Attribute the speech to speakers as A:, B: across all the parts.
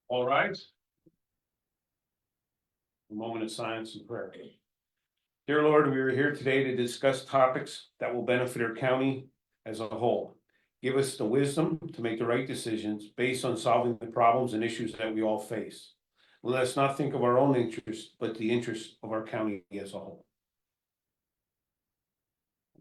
A: All right. A moment of silence and prayer. Dear Lord, we are here today to discuss topics that will benefit our county as a whole. Give us the wisdom to make the right decisions based on solving the problems and issues that we all face. Let us not think of our own interest, but the interest of our county as a whole.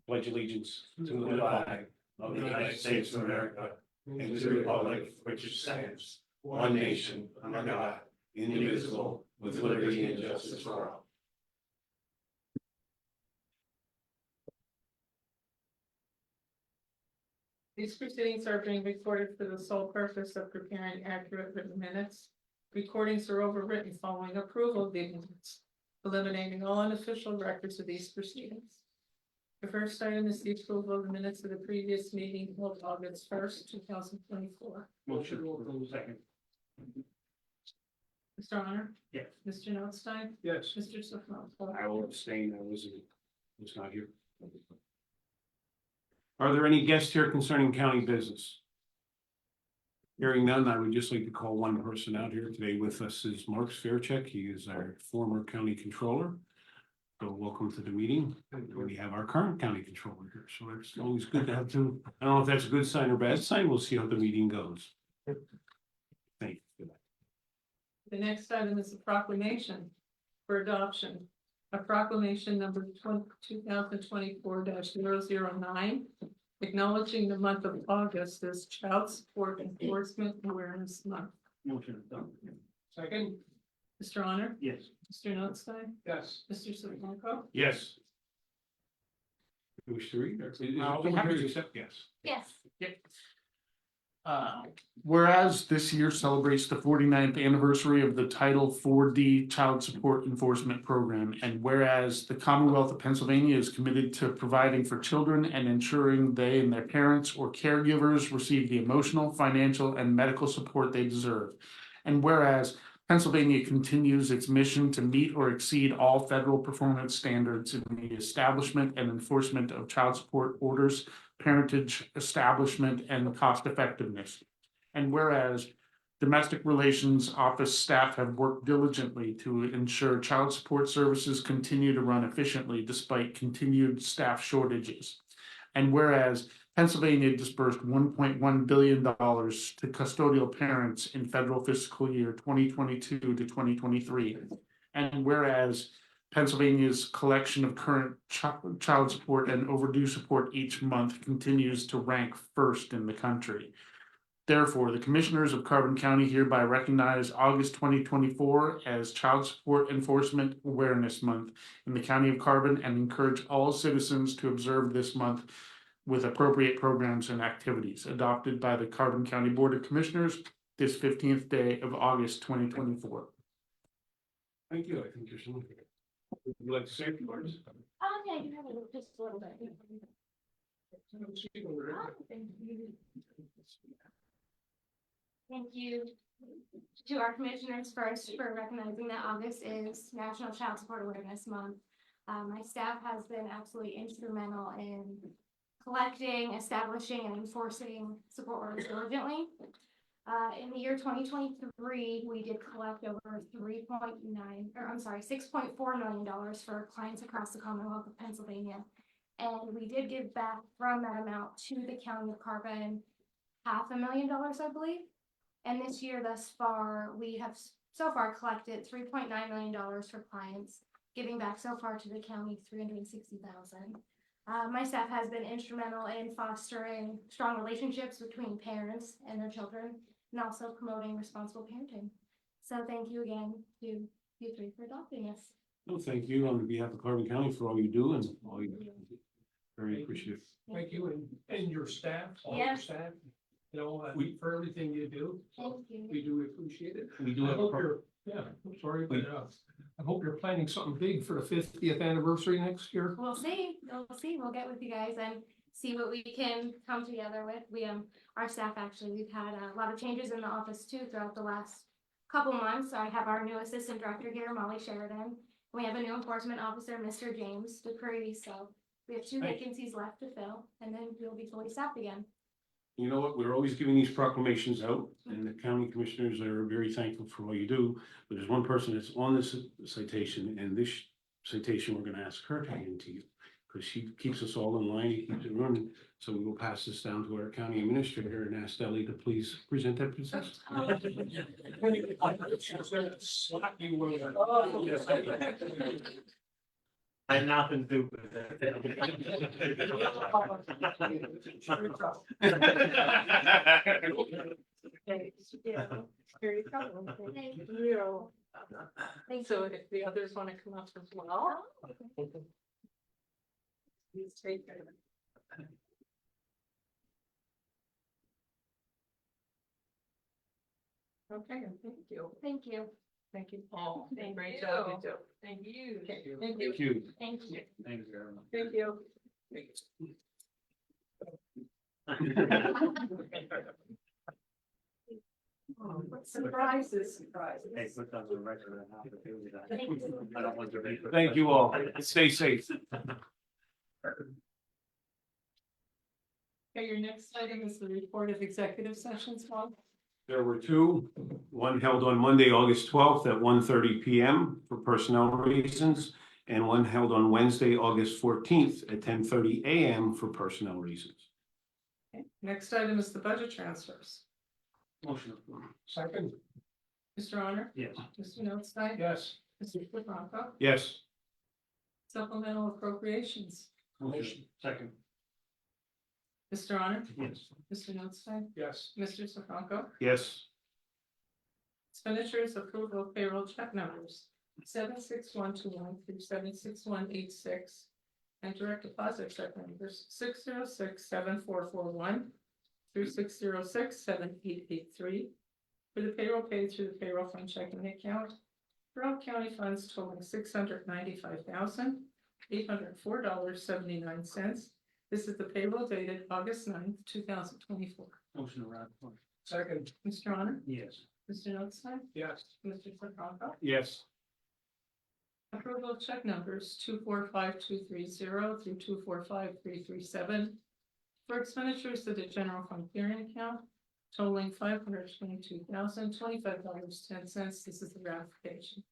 A: Pledge allegiance to the flag of the United States of America and to the republic which stands one nation under God, indivisible, with liberty and justice for all.
B: These proceedings are being recorded for the sole purpose of preparing accurate written minutes. Recordings are overwritten following approval of the minutes, eliminating all unofficial records of these proceedings. The first item is the approval of the minutes of the previous meeting held August 1st, 2024.
A: Motion to approve. Second.
B: Mr. Honor?
A: Yes.
B: Mr. Notstein?
A: Yes.
B: Mr. Sefranco?
A: I will abstain. I was not here. Are there any guests here concerning county business? Hearing none, I would just like to call one person out here today. With us is Mark Faircheck. He is our former county controller. So welcome to the meeting. We have our current county controller here, so it's always good to have two. I don't know if that's a good sign or bad sign. We'll see how the meeting goes. Thank you.
B: The next item is a proclamation for adoption. A proclamation number 2024-009, acknowledging the month of August as Child Support Enforcement Awareness Month.
A: Motion done. Second.
B: Mr. Honor?
A: Yes.
B: Mr. Notstein?
A: Yes.
B: Mr. Sefranco?
A: Yes. You wish to read?
C: We have to.
A: Accept yes.
D: Yes.
C: Whereas this year celebrates the 49th anniversary of the Title 4D Child Support Enforcement Program, and whereas the Commonwealth of Pennsylvania is committed to providing for children and ensuring they and their parents or caregivers receive the emotional, financial, and medical support they deserve, and whereas Pennsylvania continues its mission to meet or exceed all federal performance standards in the establishment and enforcement of child support orders, parentage, establishment, and cost effectiveness. And whereas Domestic Relations Office staff have worked diligently to ensure child support services continue to run efficiently despite continued staff shortages. And whereas Pennsylvania disbursed $1.1 billion to custodial parents in federal fiscal year 2022 to 2023. And whereas Pennsylvania's collection of current child support and overdue support each month continues to rank first in the country. Therefore, the Commissioners of Carbon County hereby recognize August 2024 as Child Support Enforcement Awareness Month in the County of Carbon and encourage all citizens to observe this month with appropriate programs and activities adopted by the Carbon County Board of Commissioners this 15th day of August 2024.
A: Thank you. I think you're someone. Would you like to say a few words?
D: Yeah, you have just a little bit. Thank you to our commissioners first for recognizing that August is National Child Support Awareness Month. My staff has been absolutely instrumental in collecting, establishing, and enforcing support orders diligently. In the year 2023, we did collect over $6.4 million for clients across the Commonwealth of Pennsylvania. And we did give back from that amount to the County of Carbon $500,000, I believe. And this year thus far, we have so far collected $3.9 million for clients, giving back so far to the county $360,000. My staff has been instrumental in fostering strong relationships between parents and their children, and also promoting responsible parenting. So thank you again to you three for adopting us.
A: No, thank you on behalf of Carbon County for all you do and all you do. Very appreciative.
E: Thank you, and your staff, all
D: Yeah.
E: your staff, you know, for everything you do.
D: Thank you.
E: We do appreciate it.
A: We do
E: I
A: have a
E: hope you're, I'm sorry, but I hope you're planning something big for the 50th anniversary next year.
D: We'll see. We'll get with you guys and see what we can come together with. Our staff actually, we've had a lot of changes in the office too throughout the last couple months. I have our new assistant director here, Molly Sheridan. We have a new enforcement officer, Mr. James Dupree. So we have 2 vacancies left to fill, and then we'll be fully staffed again.
A: You know what, we're always giving these proclamations out, and the county commissioners are very thankful for all you do. But there's one person that's on this citation, and this citation, we're gonna ask her to hand to you. Because she keeps us all in line, he keeps it running, so we will pass this down to our county administrator and ask Ellie to please present that business.
F: I had nothing to do with
B: Here you go.
D: Thank
B: You.
D: Thank
B: So if the others want to come up as well. Please take it. Okay, thank you.
D: Thank you.
B: Thank you, Paul.
D: Thank
B: Great
D: you.
B: job, you do. Thank you. Thank you.
A: Thank you.
D: Thank you.
F: Thank you very much.
B: Thank you. Surprises, surprises.
F: Hey, put that on the record and have to do with that.
D: Thank you.
F: I don't want to be.
A: Thank you all, stay safe.
B: Okay, your next item is the report of executive sessions, Bob.
A: There were two, one held on Monday, August 12th at 1:30 PM for personnel reasons, and one held on Wednesday, August 14th at 10:30 AM for personnel reasons.
B: Okay, next item is the budget transfers.
F: Motion approved.
E: Second,
B: Mr. Honor?
F: Yes.
B: Mr. Notstein?
E: yes.
B: Mr. Franco?
A: Yes.
B: Supplemental appropriations.
F: Motion. Second.
B: Mr. Honor?
F: Yes.
B: Mr. Notstein?
E: Yes.
B: Mr. Sifranco?
A: Yes.
B: Expenditures approval of payroll check numbers 76121 through 76186. And direct deposit check numbers 6067441 through 6067883. For the payroll paid through the payroll fund checking account. For all county funds totaling $695,804.79. This is the payroll dated August 9th, 2024.
F: Motion around.
E: Second,
B: Mr. Honor?
F: Yes.
B: Mr. Notstein?
E: yes.
B: Mr. Sifranco?
A: Yes.
B: Approval of check numbers 245230 through 245337. For expenditures to the general fund clearing account totaling $522,025.10. This is the ratification.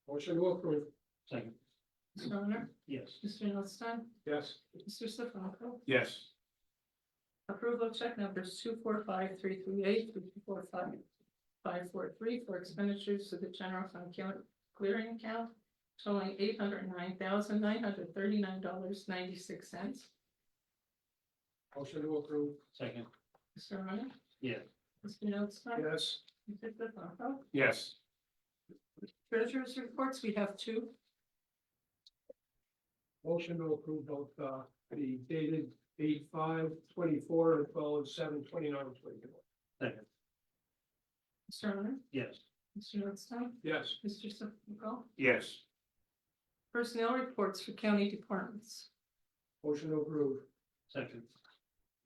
E: Motion to approve,
F: Second.
B: Mr. Honor?
F: Yes.
B: Mr. Notstein?
E: yes.
B: Mr. Sifranco?
A: Yes.
B: Approval of check numbers 245338 through 245543 for expenditures to the general fund clearing account totaling $809,939.96.
E: Motion to approve,
F: Second.
B: Mr. Honor?
F: Yes.
B: Mr. Notstein?
E: yes.
B: Mr. Sifranco?
A: Yes.
B: Treasurer's reports, we have two.
E: Motion to approve both, the dated 8/5/24 as well as 7/29/24.
F: Second.
B: Mr. Honor?
F: Yes.
B: Mr. Notstein?
E: Yes.
B: Mr. Sifranco?
A: Yes.
B: Personnel reports for county departments.
E: Motion to approve,
F: Second.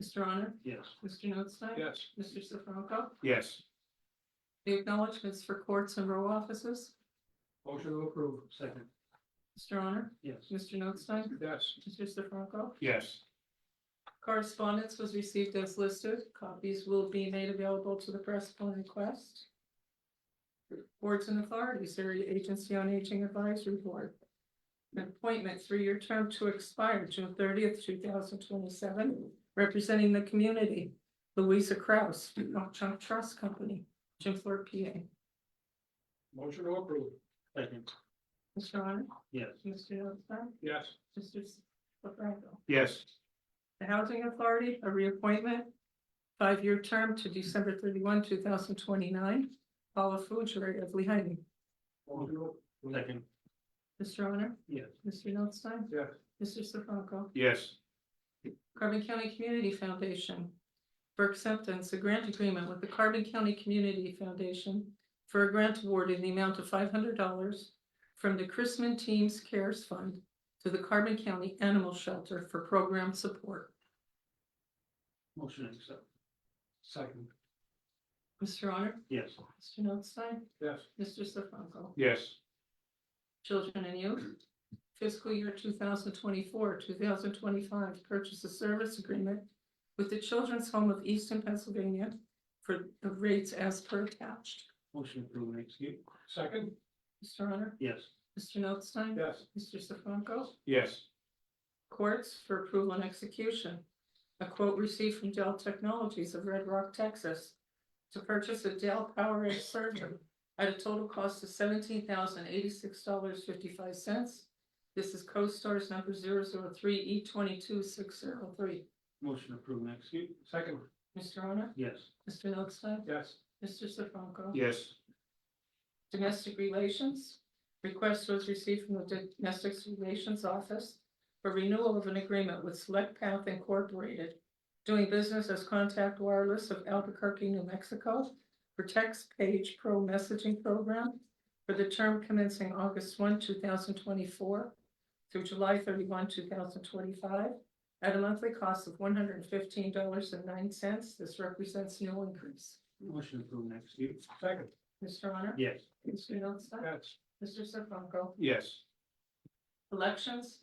B: Mr. Honor?
F: Yes.
B: Mr. Notstein?
E: yes.
B: Mr. Sifranco?
A: Yes.
B: The acknowledgements for courts and row offices.
E: Motion to approve,
F: Second.
B: Mr. Honor?
F: Yes.
B: Mr. Notstein?
E: yes.
B: Mr. Sifranco?
A: Yes.
B: Correspondence was received as listed. Copies will be made available to the press upon request. Boards and authorities, Area Agency on Aging Advisory Board. An appointment, 3-year term to expire June 30th, 2027, representing the community. Louisa Kraus, Chunk Trust Company, Jim Thorpe, PA.
E: Motion to approve,
F: Second.
B: Mr. Honor?
F: Yes.
B: Mr. Notstein?
E: yes.
B: Mr. Sifranco?
A: Yes.
B: The Housing Authority, a reappointment, 5-year term to December 31, 2029. Paula Fugere of Lehighton.
E: Motion to approve,
F: Second.
B: Mr. Honor?
F: Yes.
B: Mr. Notstein?
E: yes.
B: Mr. Sifranco?
A: Yes.
B: Carbon County Community Foundation. For acceptance, a grant agreement with the Carbon County Community Foundation for a grant award in the amount of $500 from the Chrisman Teams Cares Fund to the Carbon County Animal Shelter for program support.
F: Motion accept.
E: Second,
B: Mr. Honor?
F: Yes.
B: Mr. Notstein?
E: yes.
B: Mr. Sifranco?
A: Yes.
B: Children and Youth. Fiscal year 2024, 2025 purchase a service agreement with the Children's Home of Easton, Pennsylvania for the rates as per attached.
F: Motion approved and execute.
E: Second,
B: Mr. Honor?
F: Yes.
B: Mr. Notstein?
E: yes.
B: Mr. Sefranco?
A: Yes.
B: Courts for approval and execution. A quote received from Dell Technologies of Red Rock, Texas, to purchase a Dell PowerEdge server at a total cost of $17,086.55. This is CoStar's number 003 E22603.
F: Motion approved and execute.
E: Second,
B: Mr. Honor?
F: Yes.
B: Mr. Notstein?
E: yes.
B: Mr. Sefranco?
A: Yes.
B: Domestic Relations. Request was received from the Domestic Relations Office for renewal of an agreement with Select Path Incorporated, doing business as Contact Wireless of Albuquerque, New Mexico, for Text Page Pro Messaging Program for the term commencing August 1, 2024 through July 31, 2025, at a monthly cost of $115.09. This represents no increase.
F: Motion approved and execute.
E: Second,
B: Mr. Honor?
F: Yes.
B: Mr. Notstein?
E: yes.
B: Mr. Sefranco?
A: Yes.
B: Elections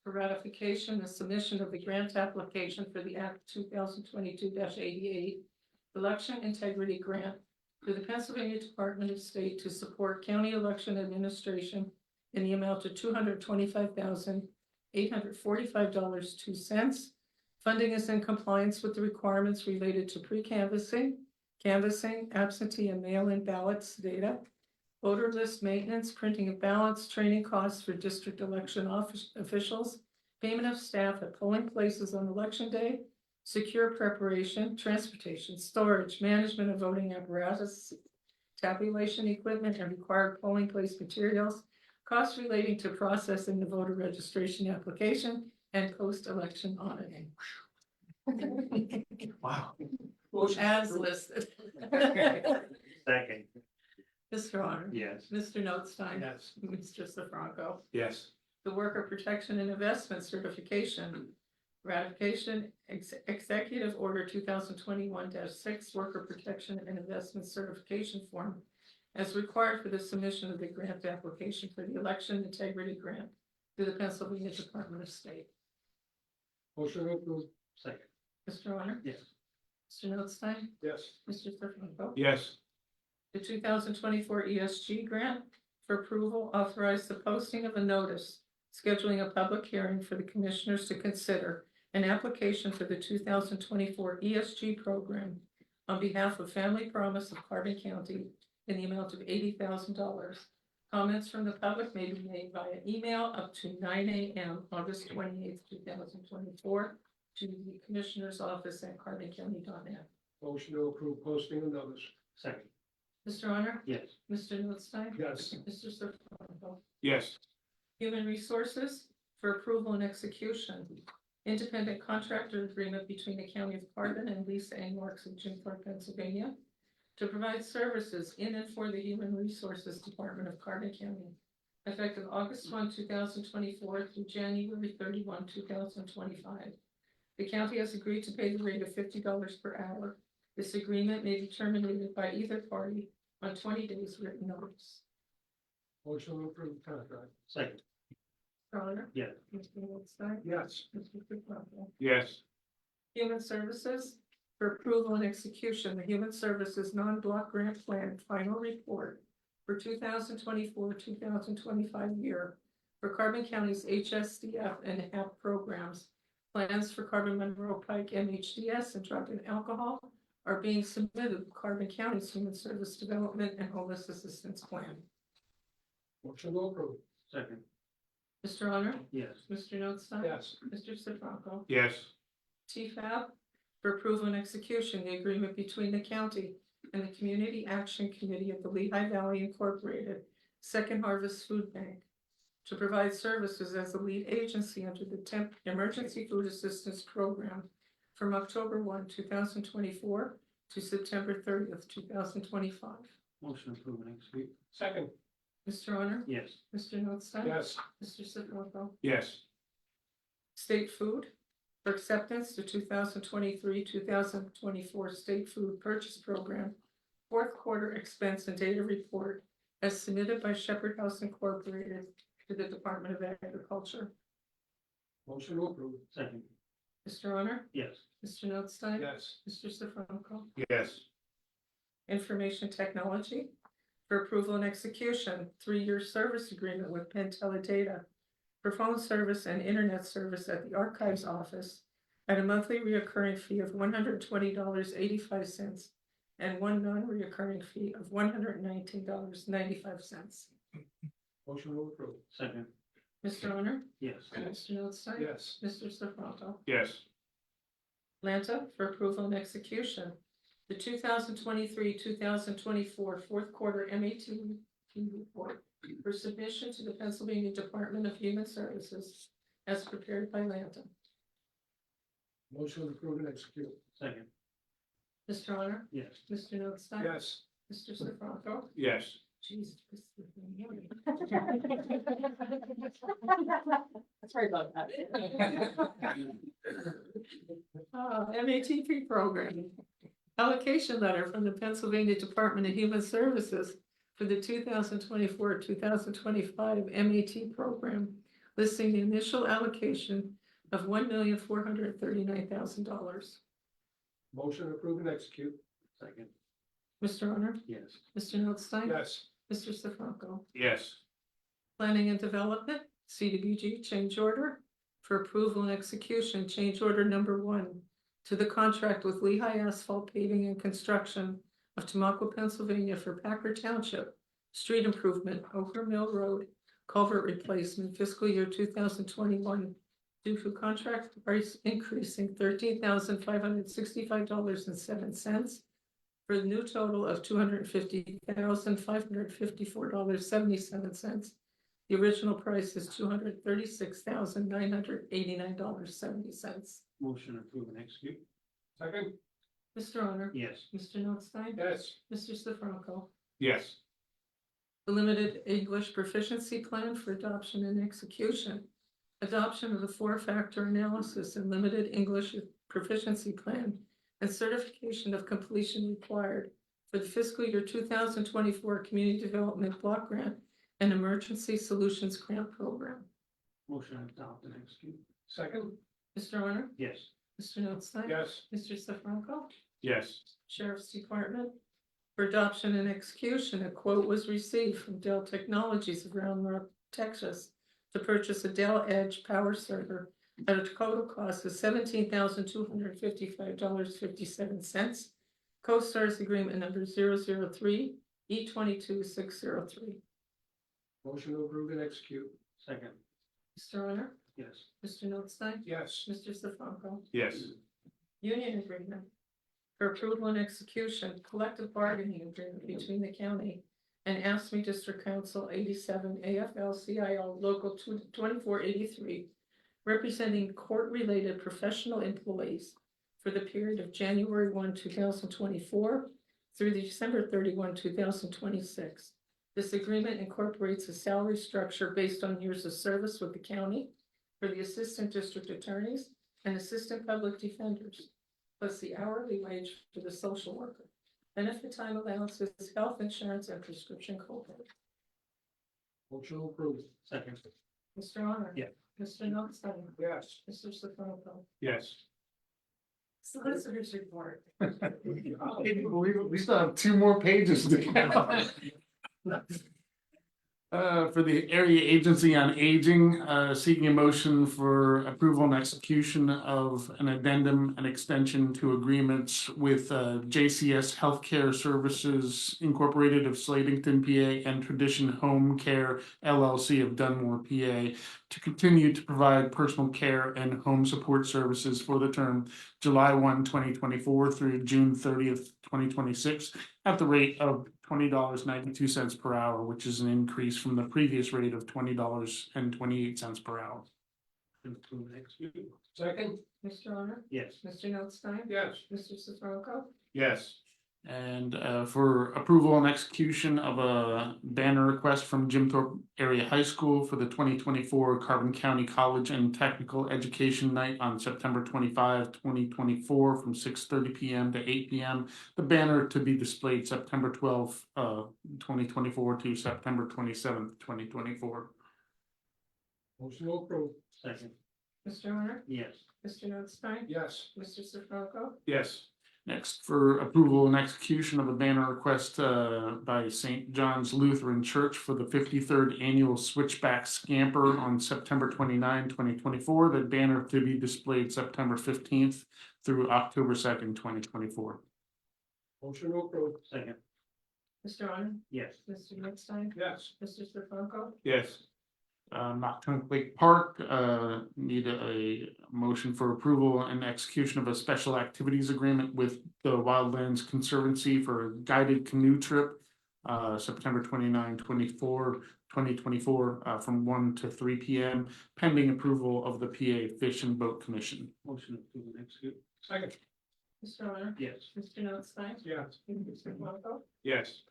B: for ratification, the submission of the grant application for the Act 2022-88 Election Integrity Grant to the Pennsylvania Department of State to support county election administration in the amount of $225,845.02. Funding is in compliance with the requirements related to pre-canvassing, canvassing, absentee and mail-in ballots data, voter list maintenance, printing of ballots, training costs for district election officials, payment of staff at polling places on election day, secure preparation, transportation, storage, management of voting apparatus, tabulation equipment, and required polling place materials, costs relating to processing the voter registration application, and post-election auditing.
A: Wow.
B: As listed.
F: Second.
B: Mr. Honor?
F: Yes.
B: Mr. Notstein?
E: Yes.
B: Mr. Sefranco?
A: Yes.
B: The Worker Protection and Investment Certification Ratification Executive Order 2021-6 Worker Protection and Investment Certification Form as required for the submission of the grant application for the Election Integrity Grant to the Pennsylvania Department of State.
E: Motion approved,
F: Second.
B: Mr. Honor?
F: Yes.
B: Mr. Notstein?
E: yes.
B: Mr. Sefranco?
A: Yes.
B: The 2024 ESG grant for approval authorized the posting of a notice scheduling a public hearing for the commissioners to consider an application for the 2024 ESG program on behalf of Family Promise of Carbon County in the amount of $80,000. Comments from the public may be made via email up to 9 a.m. August 28th, 2024 to the Commissioner's Office at carboncounty.net.
E: Motion to approve posting of notice,
F: Second.
B: Mr. Honor?
F: Yes.
B: Mr. Notstein?
E: yes.
B: Mr. Sefranco?
A: Yes.
B: Human Resources for approval and execution. Independent contractor agreement between the County of Carbon and Lisa A. Marks of Jim Thorpe, Pennsylvania, to provide services in and for the Human Resources Department of Carbon County, effective August 1, 2024 through January 31, 2025. The county has agreed to pay the rate of $50 per hour. This agreement may be terminated by either party on 20 days written notice.
E: Motion to approve contract,
F: Second.
B: Mr. Honor?
F: Yes.
B: Mr. Notstein?
E: yes.
B: Mr. Sefranco?
A: Yes.
B: Human Services for approval and execution, the Human Services Non-Block Grant Plan Final Report for 2024-2025 year for Carbon County's HSDF and HAP programs. Plans for Carbon Monroe Pike MHDS and drug and alcohol are being submitted to Carbon County's Human Service Development and Homeless Assistance Plan.
E: Motion to approve,
F: Second.
B: Mr. Honor?
F: Yes.
B: Mr. Notstein?
E: yes.
B: Mr. Sefranco?
A: Yes.
B: TFAB for approval and execution, the agreement between the county and the Community Action Committee of the Lehigh Valley Incorporated Second Harvest Food Bank to provide services as the lead agency under the Emergency Food Assistance Program from October 1, 2024 to September 30th, 2025.
F: Motion approved and execute.
E: Second,
B: Mr. Honor?
F: Yes.
B: Mr. Notstein?
E: yes.
B: Mr. Sefranco?
A: Yes.
B: State food for acceptance to 2023-2024 State Food Purchase Program, fourth quarter expense and data report as submitted by Shepherd House Incorporated to the Department of Agriculture.
E: Motion to approve,
F: Second.
B: Mr. Honor?
F: Yes.
B: Mr. Notstein?
E: Yes.
B: Mr. Sifranco?
A: Yes.
B: Information Technology for approval and execution, 3-year service agreement with Penn Teledata for phone service and internet service at the Archives Office at a monthly reoccurring fee of $120.85 and one non-reoccurring fee of $119.95.
E: Motion to approve.
F: Second.
B: Mr. Honor?
F: Yes.
B: Mr. Notstein?
E: Yes.
B: Mr. Sifranco?
A: Yes.
B: Atlanta for approval and execution. The 2023-2024 fourth quarter MAT report for submission to the Pennsylvania Department of Human Services as prepared by Atlanta.
E: Motion to approve and execute.
F: Second.
B: Mr. Honor?
F: Yes.
B: Mr. Notstein?
E: Yes.
B: Mr. Sifranco?
A: Yes.
B: Jesus.
G: Sorry about that.
B: MATP program. Allocation letter from the Pennsylvania Department of Human Services for the 2024-2025 MAT program, listing the initial allocation of $1,439,000.
E: Motion to approve and execute.
F: Second.
B: Mr. Honor?
F: Yes.
B: Mr. Notstein?
E: Yes.
B: Mr. Sifranco?
A: Yes.
B: Planning and Development, CDBG change order for approval and execution, change order number 1 to the contract with Lehigh Asphalt Paving and Construction of Tamaqua, Pennsylvania for Packer Township street improvement, Oker Mill Road, culvert replacement, fiscal year 2021, due to contract price increasing $13,565.07 for the new total of $250,554.77. The original price is $236,989.70.
F: Motion approved and execute.
E: Second.
B: Mr. Honor?
F: Yes.
B: Mr. Notstein?
E: Yes.
B: Mr. Sifranco?
A: Yes.
B: The Limited English Proficiency Plan for Adoption and Execution. Adoption of the 4-factor analysis and Limited English Proficiency Plan and certification of completion required for the fiscal year 2024 Community Development Block Grant and Emergency Solutions Grant Program.
F: Motion adopt and execute.
E: Second.
B: Mr. Honor?
F: Yes.
B: Mr. Notstein?
E: Yes.
B: Mr. Sifranco?
A: Yes.
B: Sheriff's Department. For adoption and execution, a quote was received from Dell Technologies of Round Rock, Texas, to purchase a Dell Edge power server at a total cost of $17,255.57. Co-Stars Agreement number 003 E22603.
E: Motion to approve and execute.
F: Second.
B: Mr. Honor?
F: Yes.
B: Mr. Notstein?
E: Yes.
B: Mr. Sifranco?
A: Yes.
B: Union agreement for approval and execution, collective bargaining agreement between the county and ASME District Council 87 AFL-CIO Local 2483, representing court-related professional employees for the period of January 1, 2024 through December 31, 2026. This agreement incorporates a salary structure based on years of service with the county for the assistant district attorneys and assistant public defenders, plus the hourly wage for the social worker, benefit time allowances, health insurance, and prescription copay.
E: Motion to approve.
F: Second.
B: Mr. Honor?
F: Yeah.
B: Mr. Notstein?
E: Yes.
B: Mr. Sifranco?
A: Yes.
B: Solicitors report.
C: I can't believe it. We still have 2 more pages to go. For the Area Agency on Aging, seeking a motion for approval and execution of an addendum and extension to agreements with JCS Healthcare Services Incorporated of Slatington, PA, and Tradition Home Care LLC of Dunmore, PA, to continue to provide personal care and home support services for the term July 1, 2024 through June 30th, 2026, at the rate of $20.92 per hour, which is an increase from the previous rate of $20.28 per hour.
F: Approved and execute.
E: Second.
B: Mr. Honor?
F: Yes.
B: Mr. Notstein?
E: Yes.
B: Mr. Sifranco?
A: Yes.
C: And for approval and execution of a banner request from Jim Thorpe Area High School for the 2024 Carbon County College and Technical Education Night on September 25, 2024 from 6:30 p.m. to 8 p.m. The banner to be displayed September 12, 2024 to September 27th, 2024.
E: Motion to approve.
F: Second.
B: Mr. Honor?
F: Yes.
B: Mr. Notstein?
E: Yes.
B: Mr. Sifranco?
A: Yes.
C: Next, for approval and execution of a banner request by St. John's Lutheran Church for the 53rd Annual Switchback Scamper on September 29, 2024. The banner to be displayed September 15th through October 2nd, 2024.
E: Motion to approve.
F: Second.
B: Mr. Honor?
F: Yes.
B: Mr. Notstein?
E: Yes.
B: Mr. Sifranco?
A: Yes.
C: Mocktonk Lake Park, need a motion for approval and execution of a special activities agreement with the Wildlands Conservancy for a guided canoe trip. September 29, 2024, from 1 to 3 p.m. pending approval of the PA Fish and Boat Commission.
F: Motion to approve and execute.
E: Second.
B: Mr. Honor?
F: Yes.
B: Mr. Notstein?
E: Yes.
B: Mr. Sifranco?
A: Yes.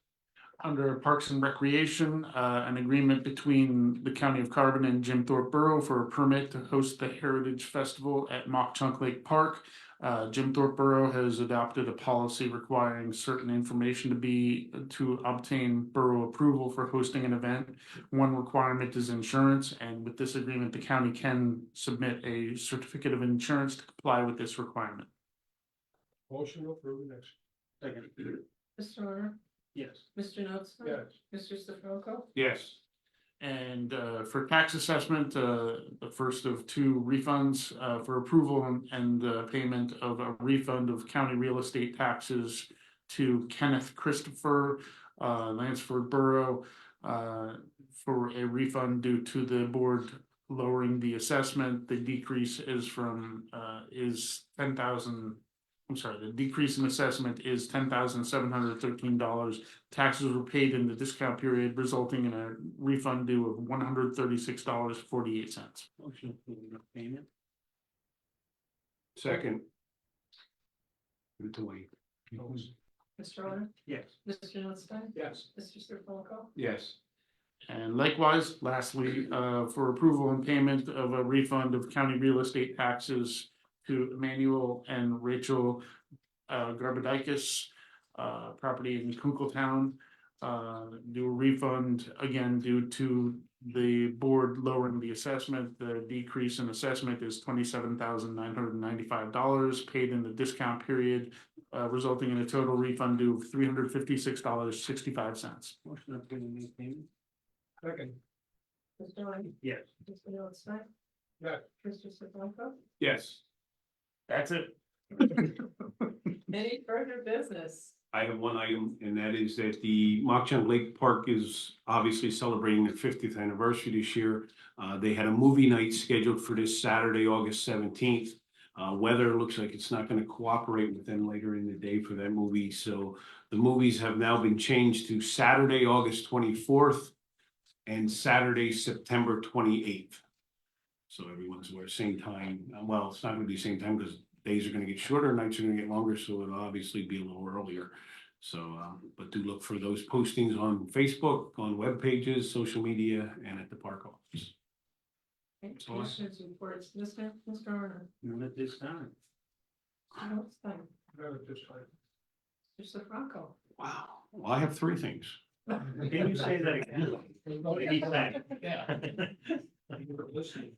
C: Under Parks and Recreation, an agreement between the County of Carbon and Jim Thorpe Borough for a permit to host the Heritage Festival at Mock Chunk Lake Park. Jim Thorpe Borough has adopted a policy requiring certain information to obtain borough approval for hosting an event. One requirement is insurance, and with this agreement, the county can submit a certificate of insurance to comply with this requirement.
E: Motion to approve next.
F: Second.
B: Mr. Honor?
F: Yes.
B: Mr. Notstein?
E: Yes.
B: Mr. Sifranco?
A: Yes.
C: And for tax assessment, the first of two refunds for approval and payment of a refund of county real estate taxes to Kenneth Christopher, Lansford Borough, for a refund due to the board lowering the assessment. The decrease is is $10,000. I'm sorry, the decrease in assessment is $10,713. Taxes were paid in the discount period, resulting in a refund due of $136.48.
F: Motion to approve the payment.
A: Second. Give it to Wayne.
B: Mr. Honor?
F: Yes.
B: Mr. Notstein?
E: Yes.
B: Mr. Sifranco?
A: Yes.
C: And likewise, lastly, for approval and payment of a refund of county real estate taxes to Emmanuel and Rachel Garbadikis, property in Kunkeltown. Do a refund again due to the board lowering the assessment. The decrease in assessment is $27,995 paid in the discount period, resulting in a total refund due of $356.65.
F: Motion to approve the payment.
E: Second.
B: Mr. Honor?
F: Yes.
B: Mr. Notstein?
E: Yes.
B: Mr. Sifranco?
A: Yes.
C: That's it.
B: Any further business?
A: I have one item, and that is that the Mock Chunk Lake Park is obviously celebrating their 50th anniversary this year. They had a movie night scheduled for this Saturday, August 17th. Weather looks like it's not going to cooperate with them later in the day for that movie. So the movies have now been changed to Saturday, August 24th and Saturday, September 28th. So everyone's aware, same time. Well, it's not going to be same time because days are going to get shorter, nights are going to get longer, so it'll obviously be a little earlier. So, but do look for those postings on Facebook, on web pages, social media, and at the park office.
B: Okay,
A: all I have.
B: Commissioners reports, Mr. Honor?
F: None at this time.
B: Mr. Notstein?
E: No, this time.
B: Mr. Sifranco?
A: Wow. Well, I have three things.
F: Can you say that again?
E: You were listening.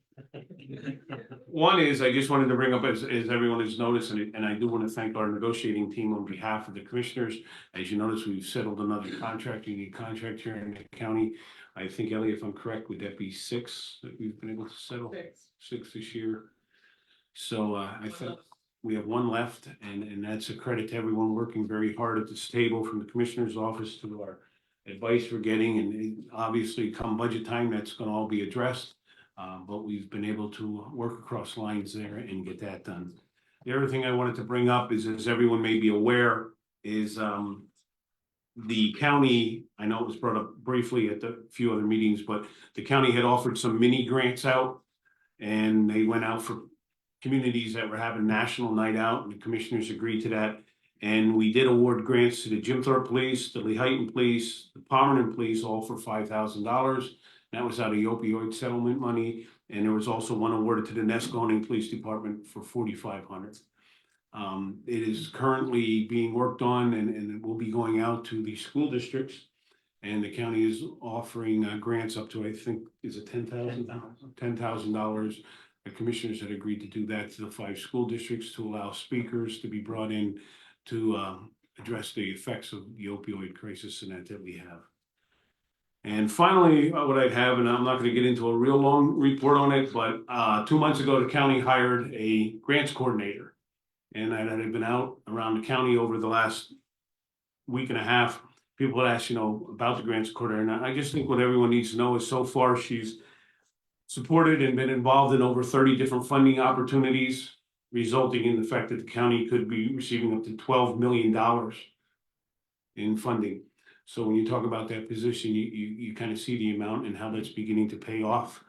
A: One is, I just wanted to bring up, as everyone has noticed, and I do want to thank our negotiating team on behalf of the commissioners. As you notice, we've settled another contract, unique contract here in the county. I think, Ellie, if I'm correct, would that be 6 that we've been able to settle? 6 this year. So I think we have one left, and that's a credit to everyone working very hard at this table, from the commissioner's office to our advice we're getting, and obviously come budget time, that's going to all be addressed. But we've been able to work across lines there and get that done. The other thing I wanted to bring up is, as everyone may be aware, is the county, I know it was brought up briefly at the few other meetings, but the county had offered some mini grants out, and they went out for communities that were having national night out, and the commissioners agreed to that. And we did award grants to the Jim Thorpe Police, the Lehighton Police, the Pomerant Police, all for $5,000. That was out of the opioid settlement money. And there was also one awarded to the Nesconing Police Department for $4,500. It is currently being worked on, and it will be going out to the school districts. And the county is offering grants up to, I think, is it $10,000? $10,000. the commissioners had agreed to do that to the 5 school districts to allow speakers to be brought in to address the effects of the opioid crisis and that we have. And finally, what I'd have, and I'm not gonna get into a real long report on it, but 2 months ago, the county hired a grants coordinator. And that had been out around the county over the last week and a half. People had asked, about the grants coordinator, and I just think what everyone needs to know is so far she's supported and been involved in over 30 different funding opportunities, resulting in the fact that the county could be receiving up to $12 million in funding. So when you talk about that position, you kind of see the amount and how that's beginning to pay off.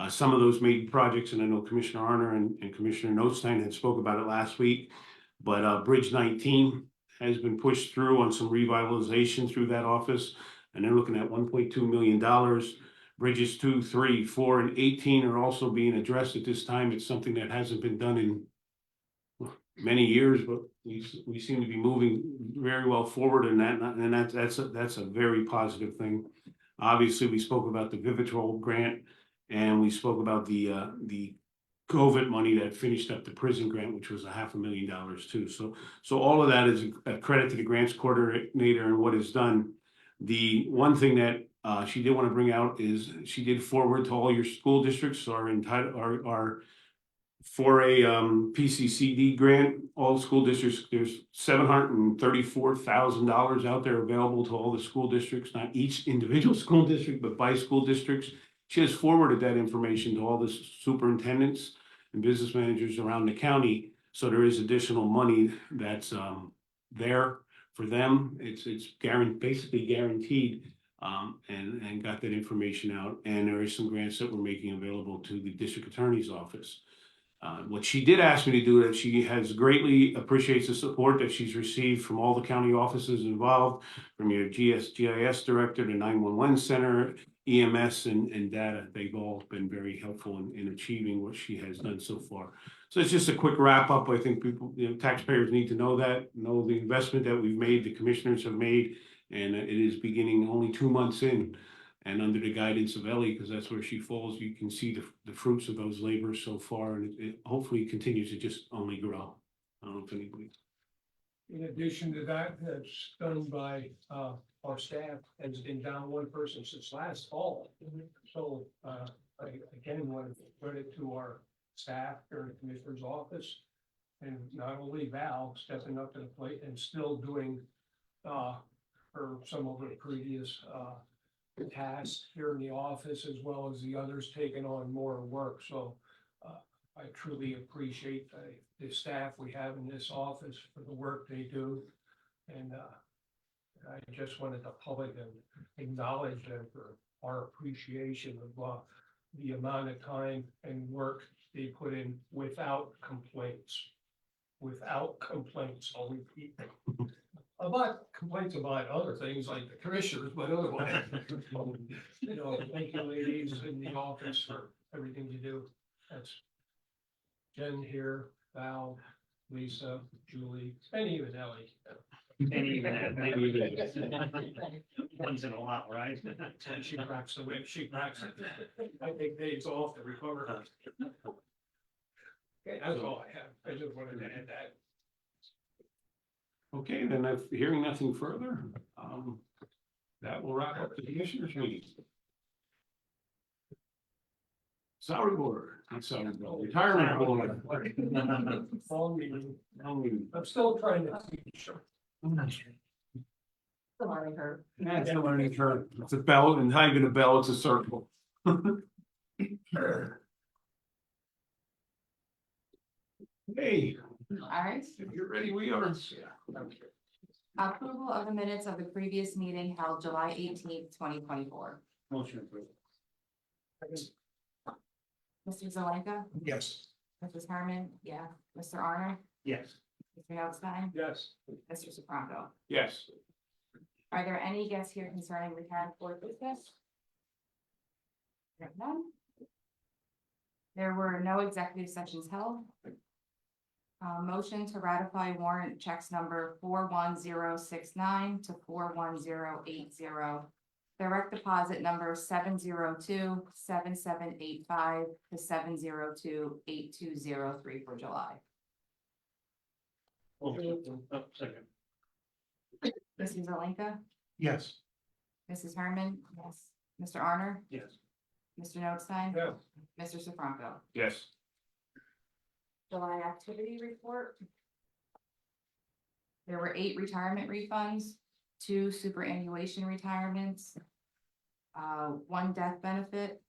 A: Some of those major projects, and I know Commissioner Arner and Commissioner Notstein had spoke about it last week, but Bridge 19 has been pushed through on some revitalization through that office, and they're looking at $1.2 million. Bridges 2, 3, 4, and 18 are also being addressed at this time. It's something that hasn't been done in many years, but we seem to be moving very well forward in that, and that's a very positive thing. Obviously, we spoke about the Vivitrol grant, and we spoke about the COVID money that finished up the prison grant, which was $500,000 too. So all of that is a credit to the grants coordinator and what is done. The one thing that she did want to bring out is she did forward to all your school districts our for a PCCD grant, all school districts, there's $734,000 out there available to all the school districts, not each individual school district, but by school districts. She has forwarded that information to all the superintendents and business managers around the county. So there is additional money that's there for them. It's basically guaranteed, and got that information out. And there is some grants that we're making available to the district attorney's office. What she did ask me to do, that she has greatly appreciates the support that she's received from all the county offices involved, from your GIS director, the 911 center, EMS, and data. They've all been very helpful in achieving what she has done so far. So it's just a quick wrap up. I think people, taxpayers need to know the investment that we've made, the commissioners have made, and it is beginning only 2 months in. And under the guidance of Ellie, because that's where she falls, you can see the fruits of those labors so far, and it hopefully continues to just only grow. I don't know if anybody.
E: In addition to that, that's done by our staff has been down one person since last fall. So I again want to credit to our staff here in the commissioner's office. And not only Val stepping up to the plate and still doing some of her previous tasks here in the office, as well as the others taking on more work. So I truly appreciate the staff we have in this office for the work they do. And I just wanted to publicly acknowledge them for our appreciation of the amount of time and work they put in without complaints. Without complaints, I'll repeat. About complaints about other things like the commissioners, but otherwise, thank you ladies in the office for everything you do. That's Jen here, Val, Lisa, Julie, and even Ellie.
F: And even once in a while, right?
E: And she cracks the whip, she cracks it. I take days off to recover. Okay, that's all I have. I just wanted to add that.
A: Okay, then if hearing nothing further, that will wrap up the commissioners meeting. Salary board, not salary board, retirement board.
E: Long meeting.
A: Long meeting.
E: I'm still trying to teach.
B: The learning curve.
A: That's a learning curve. It's a bell, and how you get a bell, it's a circle. Hey,
G: All right,
A: if you're ready, we are.
G: approval of the minutes of the previous meeting held July 18th, 2024.
F: Motion approved.
G: Mr. Zelenka,
E: Yes.
G: Mrs. Herman, yeah, Mr. Arner,
F: Yes.
G: Mr. Notstein,
E: Yes.
G: Mr. Soprano.
A: Yes.
G: Are there any guests here concerning retirement board business? Hearing none. There were no executive sessions held. Motion to ratify warrant checks number 41069 to 41080. Direct deposit number 702-7785 to 702-8203 for July.
F: Oh, second.
G: Mrs. Zelinka,
C: Yes.
G: Mrs. Herman. Yes. Mr. Arner,
F: Yes.
G: Mr. Notstein.
E: Yeah.
G: Mr. Sefranco.
A: Yes.
G: July activity report. There were 8 retirement refunds, 2 superannuation retirements, 1 death benefit,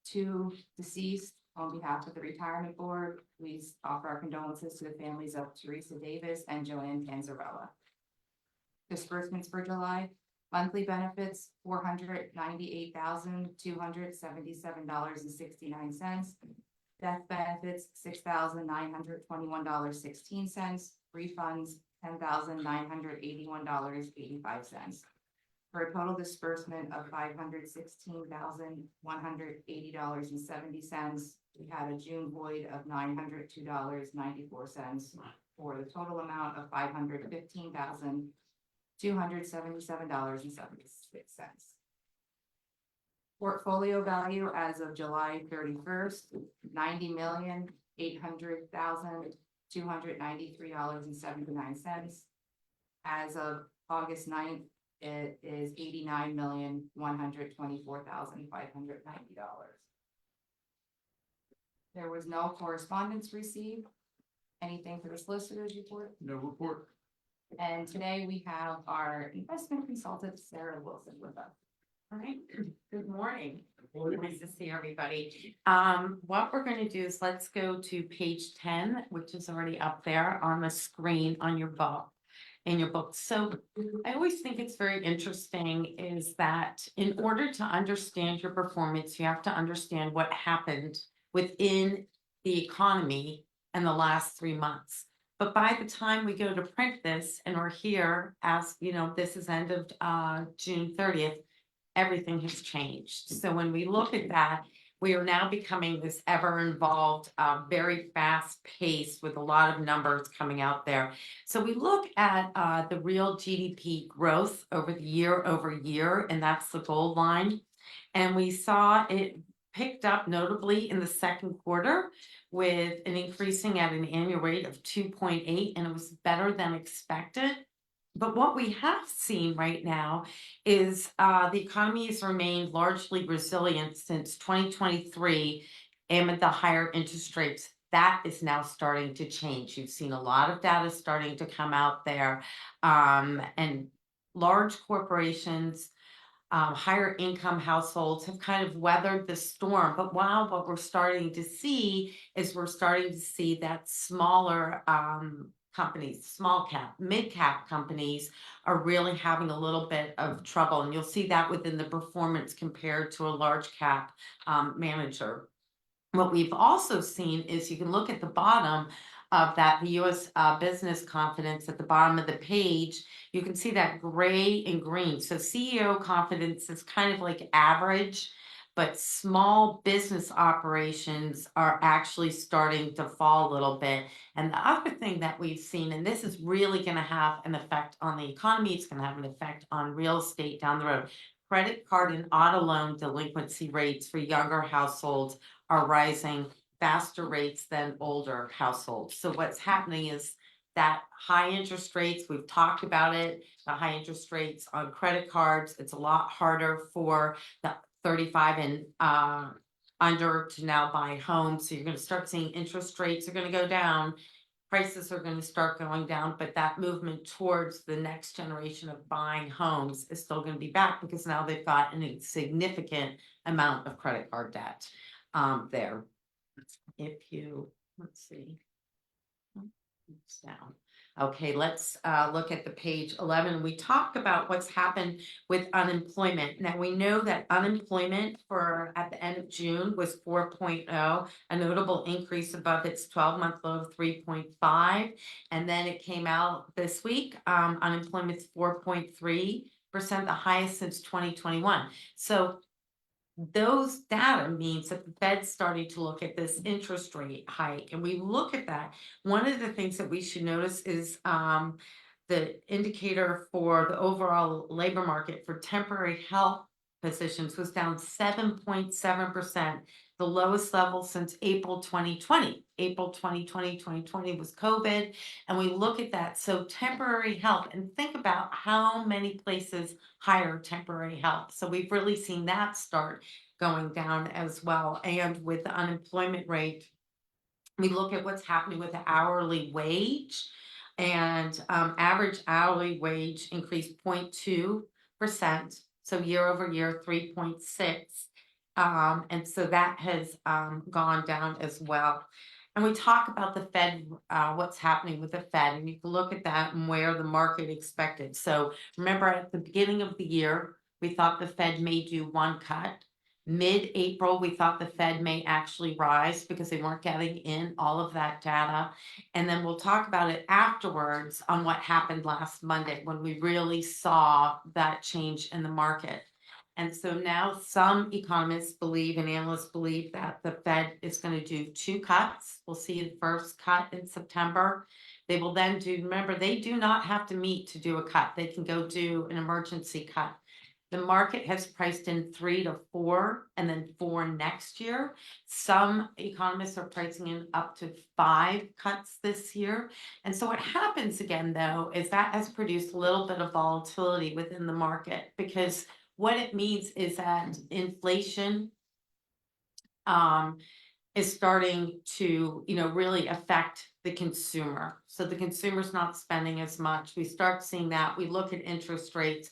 G: 2 deceased. On behalf of the retirement board, please offer our condolences to the families of Teresa Davis and Joanne Panzarella. Disbursements for July, monthly benefits, $498,277.69. Death benefits, $6,921.16. Refunds, $10,981.85. For a total disbursement of $516,180.70. We had a June void of $902.94 for the total amount of $515,277.76. Portfolio value as of July 31st, $90,800,293.79. As of August 9th, it is $89,124,590. There was no correspondence received. Anything for the solicitor's report?
C: No report.
G: And today we have our investment consultant, Sarah Wilson, with us.
H: All right, good morning.
E: Morning.
H: Nice to see everybody. What we're gonna do is let's go to page 10, which is already up there on the screen on your book. In your book. So I always think it's very interesting is that in order to understand your performance, you have to understand what happened within the economy in the last 3 months. But by the time we go to print this and we're here, as you know, this is end of June 30th, everything has changed. So when we look at that, we are now becoming this ever involved, very fast pace with a lot of numbers coming out there. So we look at the real GDP growth over year, and that's the gold line. And we saw it picked up notably in the second quarter with an increasing at an annual rate of 2.8, and it was better than expected. But what we have seen right now is the economy has remained largely resilient since 2023 amid the higher interest rates. That is now starting to change. You've seen a lot of data starting to come out there, and large corporations, higher income households have kind of weathered the storm. But wow, what we're starting to see is that smaller companies, small cap, mid cap companies are really having a little bit of trouble. And you'll see that within the performance compared to a large cap manager. What we've also seen is you can look at the bottom of that, the US business confidence at the bottom of the page, you can see that gray and green. So CEO confidence is kind of like average, but small business operations are actually starting to fall a little bit. And the other thing that we've seen, and this is really going to have an effect on the economy, it's going to have an effect on real estate down the road. Credit card and auto loan delinquency rates for younger households are rising faster rates than older households. So what's happening is that high interest rates, we've talked about it, the high interest rates on credit cards, it's a lot harder for the 35 and under to now buy homes. So you're going to start seeing interest rates are going to go down, prices are going to start going down, but that movement towards the next generation of buying homes is still going to be back because now they've got a significant amount of credit card debt there. If you, let's see, it's down. Okay, let's look at the page 11. We talk about what's happened with unemployment. Now we know that unemployment for at the end of June was 4.0, a notable increase above its 12-month low of 3.5. And then it came out this week, unemployment's 4.3%, the highest since 2021. So those data means that the Fed's starting to look at this interest rate hike, and we look at that. One of the things that we should notice is the indicator for the overall labor market for temporary help positions was down 7.7%, the lowest level since April 2020. April 2020 was COVID, and we look at that. So temporary help, and think about how many places hire temporary help. So we've really seen that start going down as well. And with the unemployment rate, we look at what's happening with the hourly wage, and average hourly wage increased 0.2%, so year over year 3.6, and so that has gone down as well. And we talk about the Fed, what's happening with the Fed, and you can look at that and where the market expected. So remember, at the beginning of the year, we thought the Fed may do one cut. Mid-April, we thought the Fed may actually rise because they weren't getting in all of that data. And then we'll talk about it afterwards on what happened last Monday when we really saw that change in the market. And so now some economists believe and analysts believe that the Fed is going to do 2 cuts. We'll see the first cut in September. They will then do, remember, they do not have to meet to do a cut. They can go do an emergency cut. The market has priced in 3 to 4 and then 4 next year. Some economists are pricing in up to 5 cuts this year. And so what happens again, though, is that has produced a little bit of volatility within the market, because what it means is that inflation is starting to, really affect the consumer. So the consumer's not spending as much. We start seeing that. We look at interest rates.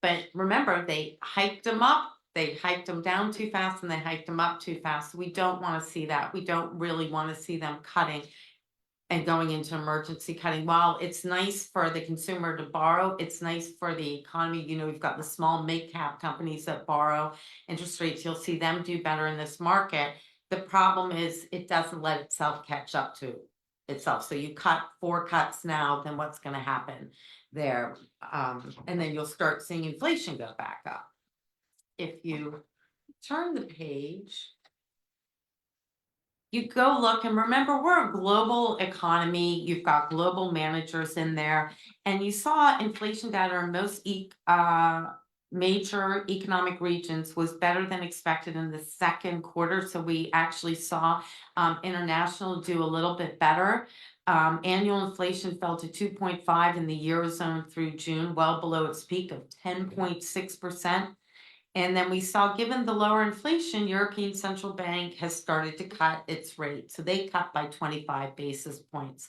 H: But remember, they hiked them up, they hiked them down too fast, and they hiked them up too fast. We don't want to see that. We don't really want to see them cutting and going into emergency cutting. While it's nice for the consumer to borrow, it's nice for the economy. We've got the small mid-cap companies that borrow interest rates. You'll see them do better in this market. The problem is it doesn't let itself catch up to itself. So you cut 4 cuts now, then what's going to happen there? And then you'll start seeing inflation go back up. If you turn the page, you go look, and remember, we're a global economy. You've got global managers in there, and you saw inflation data in most major economic regions was better than expected in the second quarter. So we actually saw international do a little bit better. Annual inflation fell to 2.5 in the Eurozone through June, well below its peak of 10.6%. And then we saw, given the lower inflation, European Central Bank has started to cut its rate. So they cut by 25 basis points.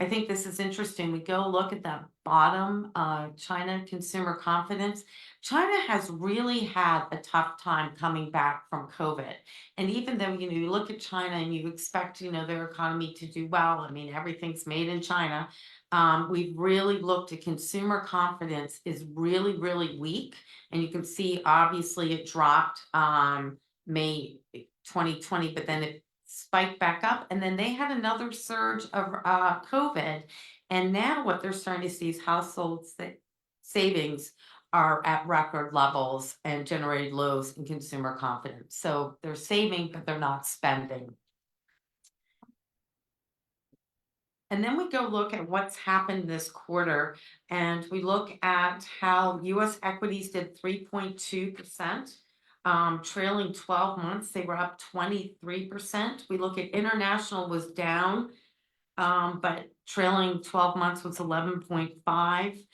H: I think this is interesting. We go look at that bottom, China consumer confidence. China has really had a tough time coming back from COVID. And even though, you look at China and you expect, their economy to do well. I mean, everything's made in China. We've really looked at consumer confidence is really, really weak. And you can see, obviously, it dropped May 2020, but then it spiked back up, and then they had another surge of COVID, and now what they're starting to see is household savings are at record levels and generated lows in consumer confidence. So they're saving, but they're not spending. And then we go look at what's happened this quarter, and we look at how U.S. equities did 3.2%. Trailing 12 months, they were up 23%. We look at international was down, but trailing 12 months was 11.5.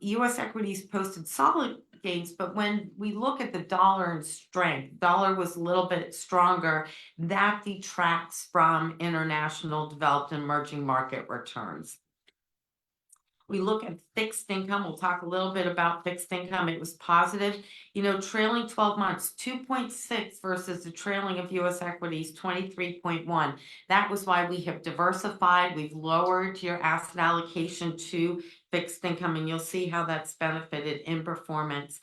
H: US equities posted solid gains, but when we look at the dollar and strength, dollar was a little bit stronger. That detracts from international developed and emerging market returns. We look at fixed income. We'll talk a little bit about fixed income. It was positive. Trailing 12 months, 2.6 versus the trailing of U.S. equities, 23.1. That was why we have diversified. We've lowered your asset allocation to fixed income, and you'll see how that's benefited in performance.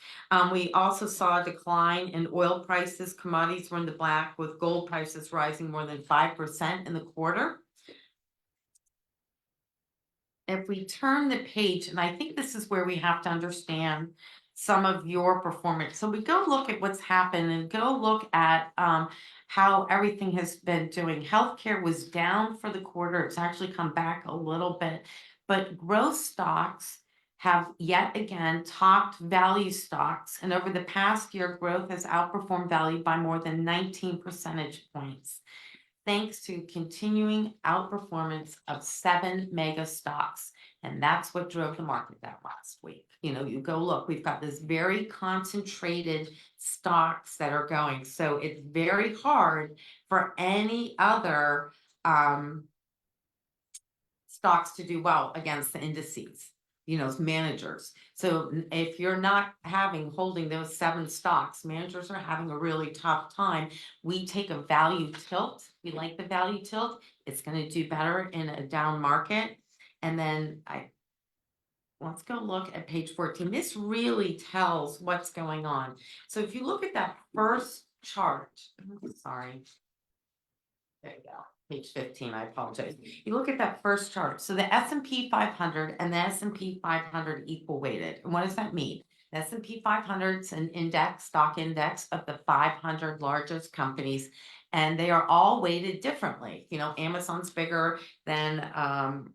H: We also saw a decline in oil prices. Commodities were in the black, with gold prices rising more than 5% in the quarter. If we turn the page, and I think this is where we have to understand some of your performance. So we go look at what's happened and go look at how everything has been doing. Healthcare was down for the quarter. It's actually come back a little bit, but growth stocks have yet again topped value stocks, and over the past year, growth has outperformed value by more than 19 percentage points, thanks to continuing outperformance of 7 mega stocks. And that's what drove the market that last week. You know, you go look, we've got this very concentrated stocks that are going. So it's very hard for any other stocks to do well against the indices, you know, managers. So if you're not holding those 7 stocks, managers are having a really tough time. We take a value tilt. We like the value tilt. It's going to do better in a down market. And then let's go look at page 14. This really tells what's going on. So if you look at that first chart, sorry. There you go. Page 15, I apologize. You look at that first chart. So the S&P 500 and the S&P 500 equal weighted. And what does that mean? The S&P 500 is an index, stock index of the 500 largest companies, and they are all weighted differently. You know, Amazon's bigger than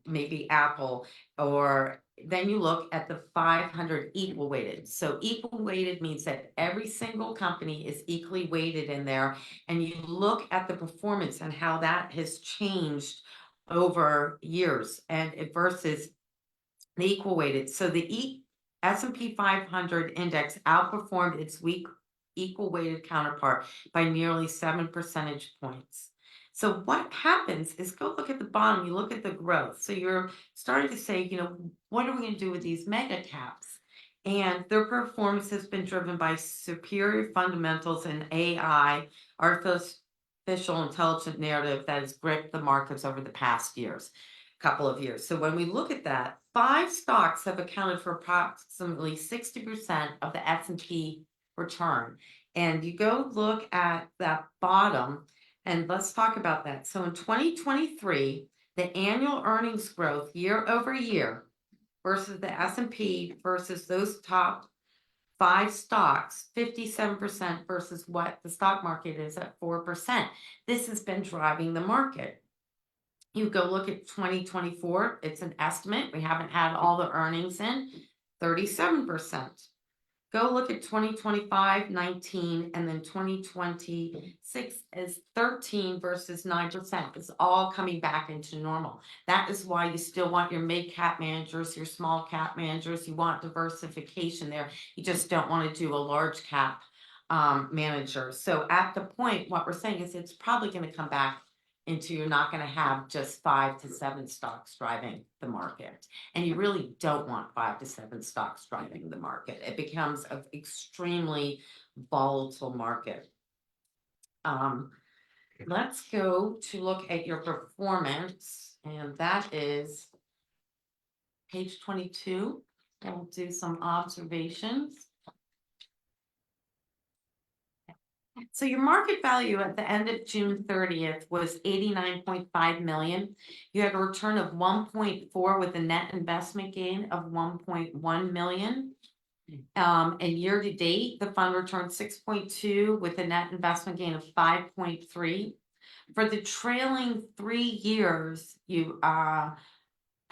H: maybe Apple, or then you look at the 500 equal weighted. So equal weighted means that every single company is equally weighted in there, and you look at the performance and how that has changed over years and versus the equal weighted. So the S&P 500 index outperformed its equal weighted counterpart by nearly 7 percentage points. So what happens is, go look at the bottom, you look at the growth. So you're starting to say, you know, what are we going to do with these mega caps? And their performance has been driven by superior fundamentals in AI, artificial intelligence narrative that has gripped the markets over the past couple of years. So when we look at that, 5 stocks have accounted for approximately 60% of the S&P return. And you go look at that bottom, and let's talk about that. So in 2023, the annual earnings growth year over year versus the S&P versus those top 5 stocks, 57% versus what the stock market is at 4%. This has been driving the market. You go look at 2024, it's an estimate. We haven't had all the earnings in, 37%. Go look at 2025, 19, and then 2026 is 13 versus 9%. It's all coming back into normal. That is why you still want your mid-cap managers, your small cap managers. You want diversification there. You just don't want to do a large cap manager. So at the point, what we're saying is it's probably going to come back into, you're not going to have just 5 to 7 stocks driving the market. And you really don't want 5 to 7 stocks driving the market. It becomes an extremely volatile market. Let's go to look at your performance, and that is page 22. We'll do some observations. So your market value at the end of June 30th was 89.5 million. You had a return of 1.4 with a net investment gain of 1.1 million. And year to date, the fund returned 6.2 with a net investment gain of 5.3. For the trailing 3 years, you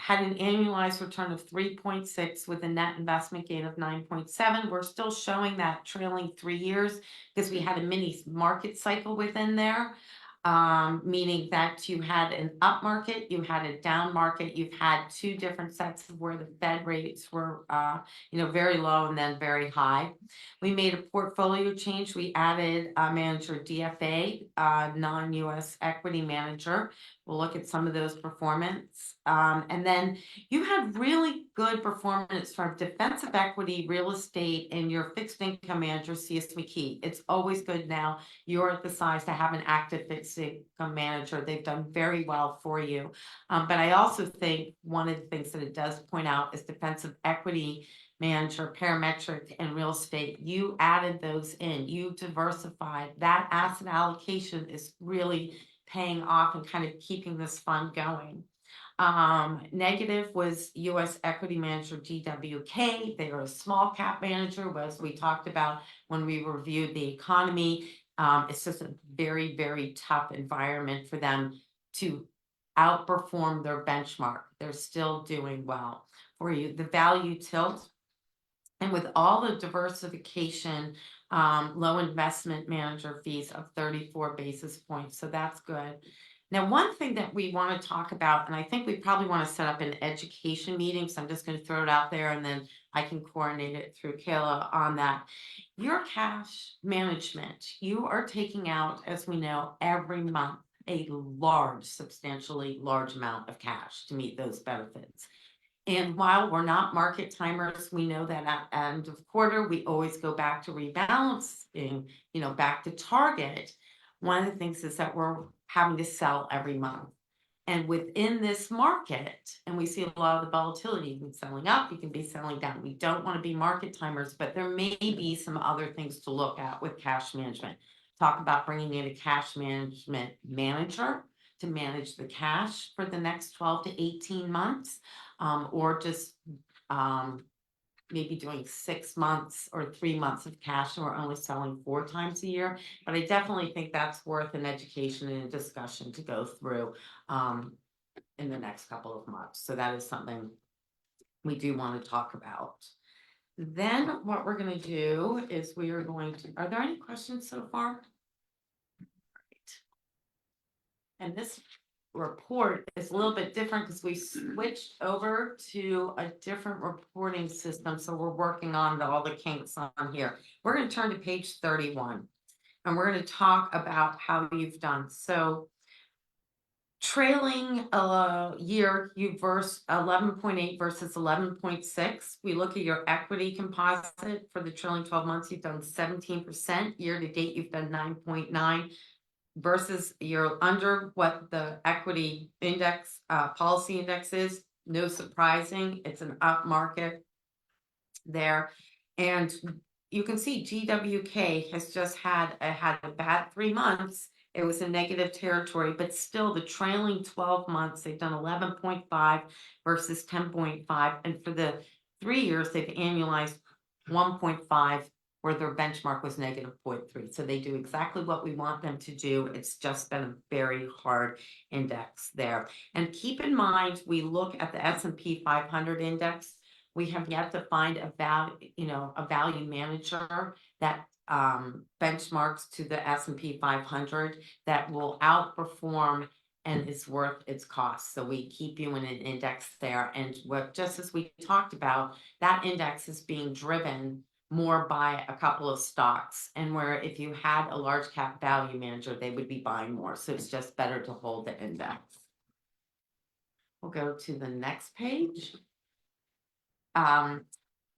H: had an annualized return of 3.6 with a net investment gain of 9.7. We're still showing that trailing 3 years because we had a mini market cycle within there, meaning that you had an up market, you had a down market, you've had 2 different sets of where the Fed rates were, very low and then very high. We made a portfolio change. We added a manager DFA, non-US equity manager. We'll look at some of those performance. And then you had really good performance from defensive equity, real estate, and your fixed income manager, CS McKee. It's always good now. You're at the size to have an active fixed income manager. They've done very well for you. But I also think one of the things that it does point out is defensive equity manager, parametric, and real estate. You added those in. You diversified. That asset allocation is really paying off and kind of keeping this fund going. Negative was US equity manager GWK. They are a small cap manager, as we talked about when we reviewed the economy. It's just a very, very tough environment for them to outperform their benchmark. They're still doing well. for you, the value tilt. And with all the diversification, low investment manager fees of 34 basis points, so that's good. Now, one thing that we want to talk about, and I think we probably want to set up an education meeting, so I'm just going to throw it out there and then I can coordinate it through Kayla on that. Your cash management, you are taking out, as we know, every month, a large, substantially large amount of cash to meet those benefits. And while we're not market timers, we know that at end of quarter, we always go back to rebalancing, back to target. One of the things is that we're having to sell every month. And within this market, and we see a lot of the volatility, you can be selling up, you can be selling down. We don't want to be market timers, but there may be some other things to look at with cash management. Talk about bringing in a cash management manager to manage the cash for the next 12 to 18 months. Or just maybe doing 6 months or 3 months of cash, and we're only selling 4 times a year. But I definitely think that's worth an education and a discussion to go through in the next couple of months. So that is something we do want to talk about. Then what we're going to do is we are going to, are there any questions so far? And this report is a little bit different because we switched over to a different reporting system. So we're working on all the kinks on here. We're going to turn to page 31 and we're going to talk about how you've done. So trailing year, you verse 11.8 versus 11.6. We look at your equity composite for the trailing 12 months. You've done 17%. Year to date, you've done 9.9. Versus you're under what the equity index, policy index is. No surprising, it's an up market there. And you can see GWK has just had a bad 3 months. It was in negative territory, but still the trailing 12 months, they've done 11.5 versus 10.5. And for the 3 years, they've annualized 1.5. where their benchmark was negative 0.3. So they do exactly what we want them to do. It's just been a very hard index there. And keep in mind, we look at the S&P 500 index. We have yet to find a value manager that benchmarks to the S&P 500 that will outperform and is worth its cost. So we keep you in an index there. And just as we talked about, that index is being driven more by a couple of stocks, and where if you had a large cap value manager, they would be buying more. So it's just better to hold the index. We'll go to the next page.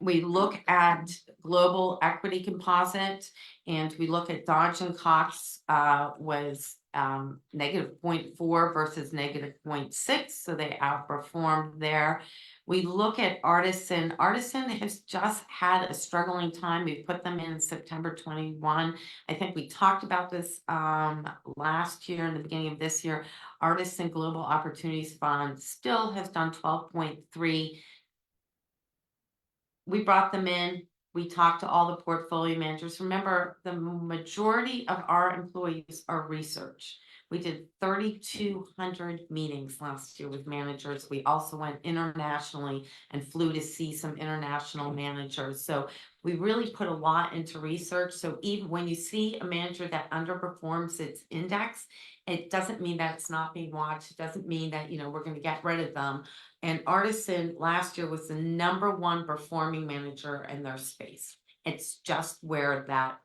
H: We look at global equity composite, and we look at Dodge and Cox was negative 0.4 versus negative 0.6, so they outperformed there. We look at Artisan. Artisan has just had a struggling time. We put them in September 21. I think we talked about this last year and the beginning of this year. Artisan Global Opportunities Fund still has done 12.3. We brought them in. We talked to all the portfolio managers. Remember, the majority of our employees are research. We did 3,200 meetings last year with managers. We also went internationally and flew to see some international managers. So we really put a lot into research. So even when you see a manager that underperforms its index, it doesn't mean that it's not being watched. It doesn't mean that, we're going to get rid of them. And Artisan last year was the #1 performing manager in their space. It's just where that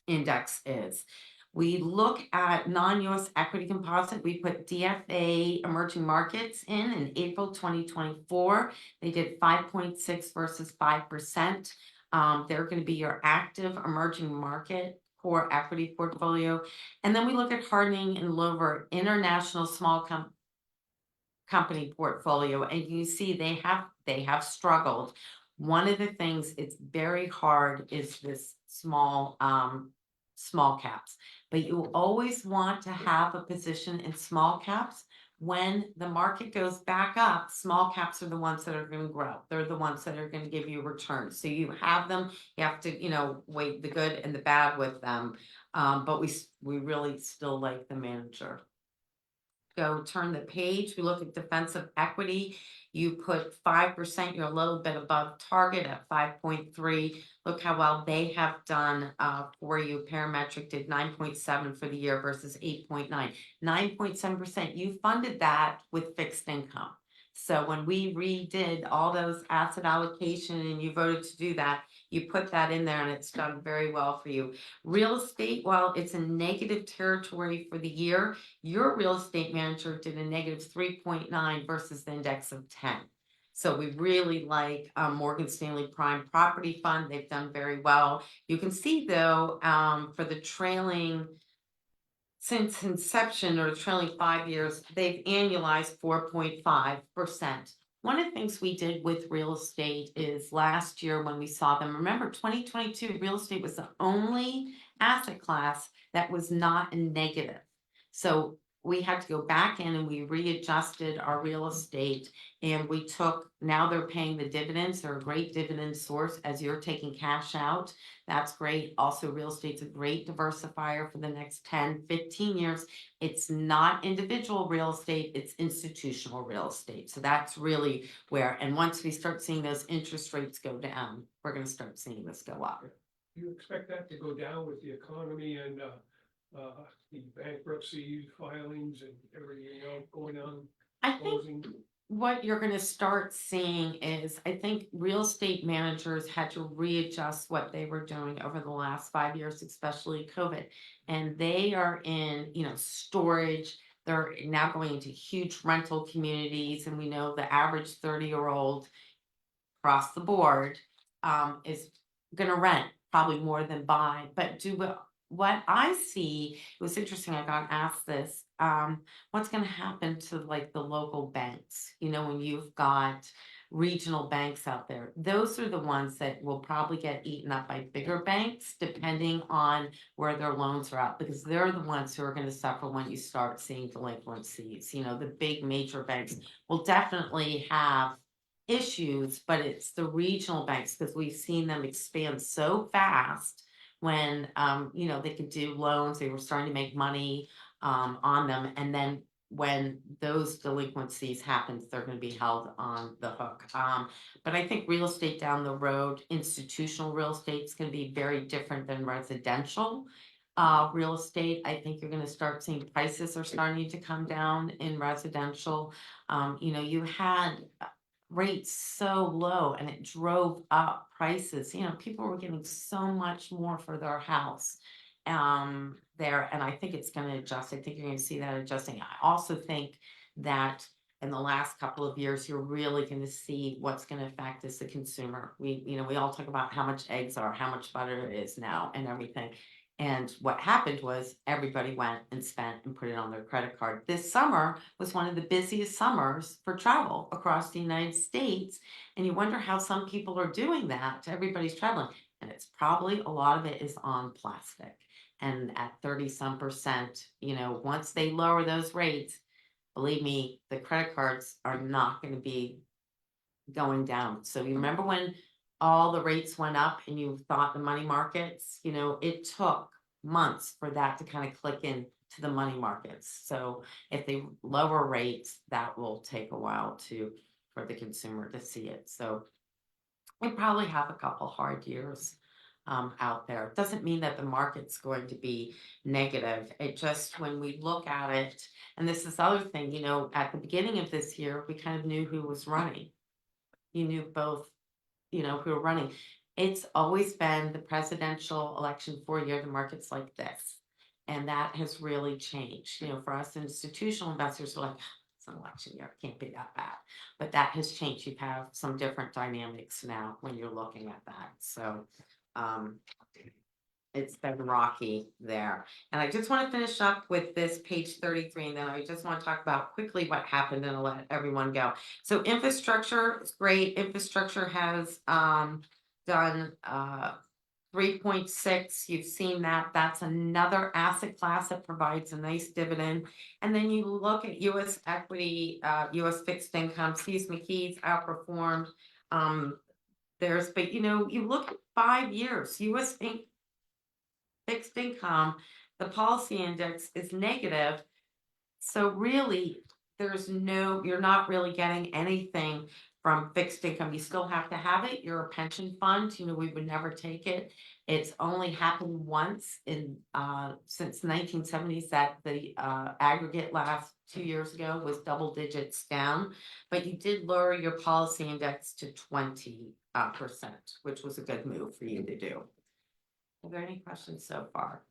H: index is. We look at non-US equity composite. We put DFA emerging markets in April 2024. They did 5.6 versus 5%. They're going to be your active emerging market core equity portfolio. And then we look at Harding and Lover international small company portfolio, and you see they have struggled. One of the things it's very hard is this small caps, but you always want to have a position in small caps. When the market goes back up, small caps are the ones that are going to grow. They're the ones that are going to give you returns. So you have them, you have to, weigh the good and the bad with them. But we really still like the manager. go turn the page, we look at defensive equity. You put 5%, you're a little bit above target at 5.3. Look how well they have done for you. Parametric did 9.7 for the year versus 8.9. 9.7%. You funded that with fixed income. So when we redid all those asset allocation and you voted to do that, you put that in there and it's done very well for you. Real estate, while it's in negative territory for the year, your real estate manager did a negative 3.9 versus the index of 10. So we really like Morgan Stanley Prime Property Fund. They've done very well. You can see though, for the trailing since inception or trailing 5 years, they've annualized 4.5%. One of the things we did with real estate is last year when we saw them, remember 2022, real estate was the only asset class that was not in negative. So we had to go back in and we readjusted our real estate and we took, now they're paying the dividends. They're a great dividend source as you're taking cash out. That's great. Also, real estate's a great diversifier for the next 10, 15 years. It's not individual real estate, it's institutional real estate. So that's really where, and once we start seeing those interest rates go down, we're going to start seeing this go up.
E: Do you expect that to go down with the economy and the bankruptcy filings and everything else going on,
H: I think
E: closing?
H: what you're going to start seeing is, I think real estate managers had to readjust what they were doing over the last 5 years, especially COVID. And they are in, storage. They're now going into huge rental communities. And we know the average 30-year-old across the board is going to rent probably more than buy. But what I see, it was interesting, I got asked this, what's going to happen to like the local banks? When you've got regional banks out there, those are the ones that will probably get eaten up by bigger banks, depending on where their loans are at, because they're the ones who are going to suffer when you start seeing delinquencies. The big major banks will definitely have issues, but it's the regional banks, because we've seen them expand so fast when they could do loans, they were starting to make money on them, and then when those delinquencies happen, they're going to be held on the hook. But I think real estate down the road, institutional real estate is going to be very different than residential real estate. I think you're going to start seeing prices are starting to come down in residential. You had rates so low and it drove up prices. People were getting so much more for their house there, and I think it's going to adjust. I think you're going to see that adjusting. I also think that in the last couple of years, you're really going to see what's going to affect is the consumer. We all talk about how much eggs are, how much butter is now, and everything. And what happened was everybody went and spent and put it on their credit card. This summer was one of the busiest summers for travel across the United States. And you wonder how some people are doing that. Everybody's traveling. And it's probably a lot of it is on plastic. And at 30-some%, once they lower those rates, believe me, the credit cards are not going to be going down. So you remember when all the rates went up and you thought the money markets, it took months for that to kind of click in to the money markets. So if they lower rates, that will take a while for the consumer to see it. So we probably have a couple hard years out there. It doesn't mean that the market's going to be negative. It just, when we look at it, and this is the other thing, at the beginning of this year, we kind of knew who was running. You knew both, who were running. It's always been the presidential election 4 year, the market's like this. And that has really changed. For us institutional investors, we're like, it's an election year, it can't be that bad. But that has changed. You have some different dynamics now when you're looking at that. So it's been rocky there. And I just want to finish up with this page 33, and then I just want to talk about quickly what happened and I'll let everyone go. So infrastructure is great. Infrastructure has done 3.6. You've seen that. That's another asset class that provides a nice dividend. And then you look at U.S. equity, U.S. fixed income. Steve McKee's outperformed. But you look at 5 years, U.S. fixed income, the policy index is negative So really, you're not really getting anything from fixed income. You still have to have it. You're a pension fund, we would never take it. It's only happened once since 1970s that the aggregate last 2 years ago was double digits down. But you did lower your policy index to 20%, which was a good move for you to do. Are there any questions so far?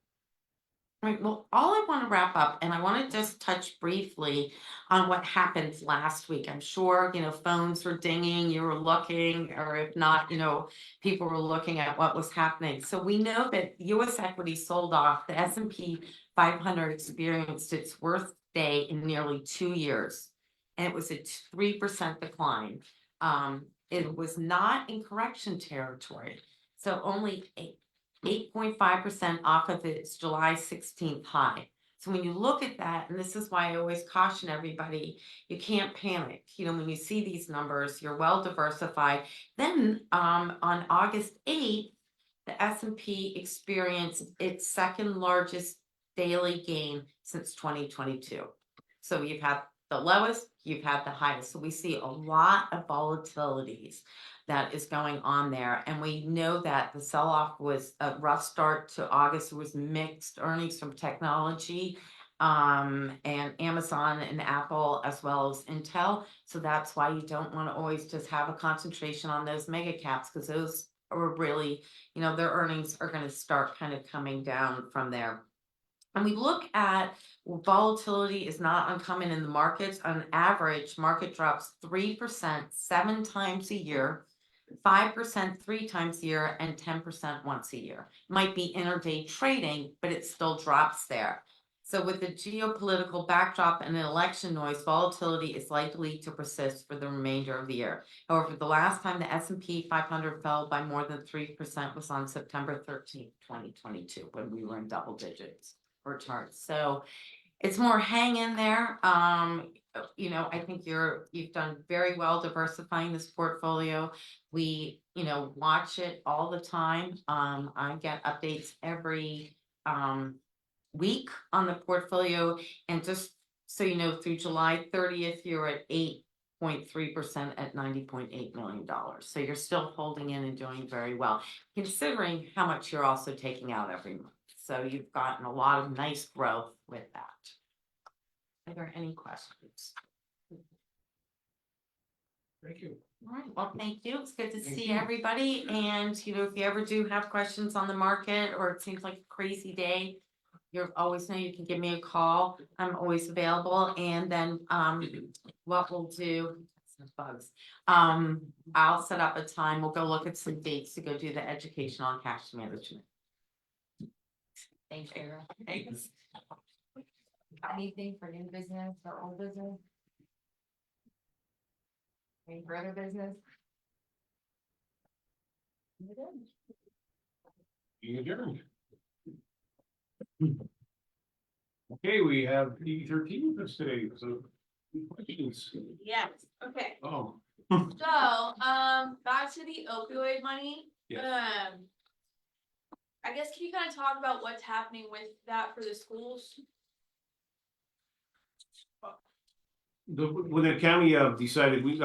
H: All right, well, all I want to wrap up, and I want to just touch briefly on what happened last week. I'm sure, phones were dinging, you were looking, or if not, people were looking at what was happening. So we know that US equity sold off. The S&P 500 experienced its worst day in nearly 2 years, and it was a 3% decline. It was not in correction territory, so only 8.5% off of its July 16th high. So when you look at that, and this is why I always caution everybody, you can't panic. When you see these numbers, you're well diversified. Then on August 8th, the S&P experienced its second largest daily gain since 2022. So you've had the lowest, you've had the highest. So we see a lot of volatilities that is going on there. And we know that the sell-off was a rough start to August. It was mixed earnings from technology and Amazon and Apple, as well as Intel. So that's why you don't want to always just have a concentration on those mega caps, because those are really, their earnings are going to start kind of coming down from there. And we look at volatility is not uncommon in the markets. On average, market drops 3% 7 times a year, 5% 3 times a year, and 10% once a year. Might be intraday trading, but it still drops there. So with the geopolitical backdrop and the election noise, volatility is likely to persist for the remainder of the year. However, the last time the S&P 500 fell by more than 3% was on September 13th, 2022, when we were in double digits returns. So it's more hang in there. I think you've done very well diversifying this portfolio. We, watch it all the time. I get updates every week on the portfolio, and just so you know, through July 30th, you're at 8.3% at $90.8 million. So you're still holding in and doing very well, considering how much you're also taking out every month. So you've gotten a lot of nice growth with that. Are there any questions?
E: Thank you.
H: All right, well, thank you. It's good to
E: Thank
H: see
E: you.
H: everybody. And, if you ever do have questions on the market, or it seems like a crazy day, you always know you can give me a call. I'm always available. And then what we'll do, bugs. I'll set up a time. We'll go look at some dates to go do the education on cash management.
G: Thanks, Sarah.
H: Thanks.
G: Anything for new business or old business? Any further business?
A: You adjourned. Okay, we have P13 with us today, so questions.
I: Yes, okay,
A: Oh.
I: so, back to the opioid money.
A: Yeah.
I: I guess can you kind of talk about what's happening with that for the schools?
A: When the county decided, we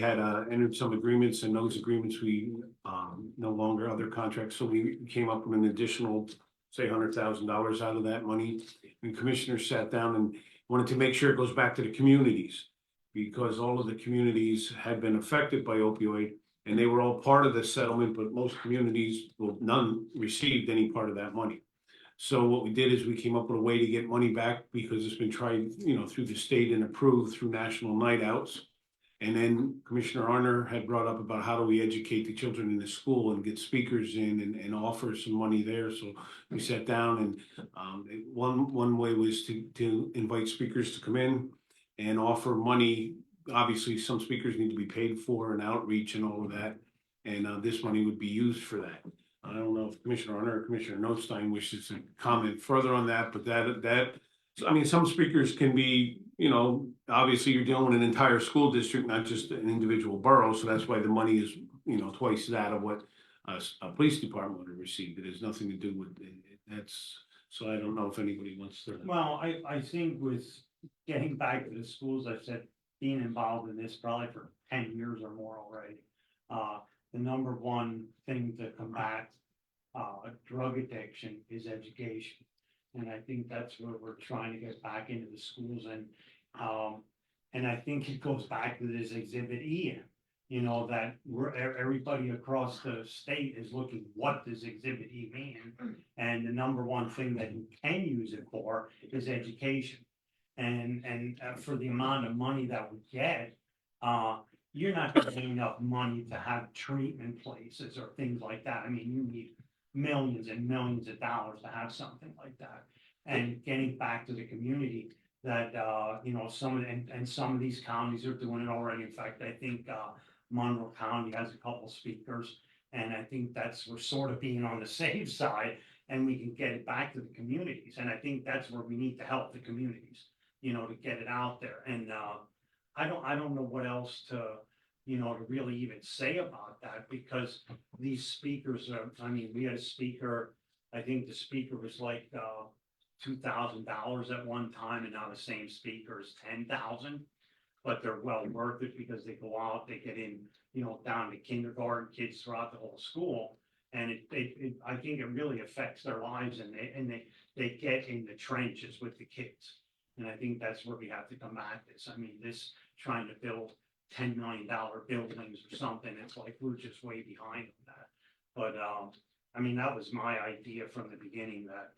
A: had entered some agreements, and those agreements we no longer other contracts, so we came up with an additional, say, $100,000 out of that money. And commissioners sat down and wanted to make sure it goes back to the communities, because all of the communities had been affected by opioid, and they were all part of the settlement, but most communities, well, none received any part of that money. So what we did is we came up with a way to get money back, because it's been tried, through the state and approved through national night outs. And then Commissioner Arner had brought up about how do we educate the children in the school and get speakers in and offer some money there. So we sat down, and one way was to invite speakers to come in and offer money. Obviously, some speakers need to be paid for, and outreach and all of that. And this money would be used for that. I don't know if Commissioner Arner or Commissioner Notstein wishes to comment further on that, but some speakers can be, obviously you're dealing with an entire school district, not just an individual borough. So that's why the money is, twice that of what a police department would have received. It has nothing to do with it. So I don't know if anybody wants to.
F: Well, I think with getting back to the schools, I've said, being involved in this probably for 10 years or more already. The number one thing to combat, drug addiction is education. And I think that's where we're trying to get back into the schools and I think it goes back to this Exhibit E. You know, that everybody across the state is looking, what does Exhibit E mean? And the number one thing that you can use it for is education. And for the amount of money that we get, you're not gonna get enough money to have treatment places or things like that. I mean, you need millions and millions of dollars to have something like that. And getting back to the community that, you know, some of these counties are doing it already. In fact, I think, Monroe County has a couple speakers. And I think we're sort of being on the safe side and we can get it back to the communities. And I think that's where we need to help the communities, you know, to get it out there. And, I don't know what else to, you know, to really even say about that, because these speakers are, I mean, we had a speaker, I think the speaker was like, $2,000 at one time, and now the same speaker is 10,000. But they're well worth it because they go out, they get in, you know, down to kindergarten kids throughout the whole school. And I think it really affects their lives, and they get in the trenches with the kids. And I think that's where we have to combat this. I mean, this trying to build $10 million buildings or something, it's like we're just way behind on that. But I mean, that was my idea from the beginning, that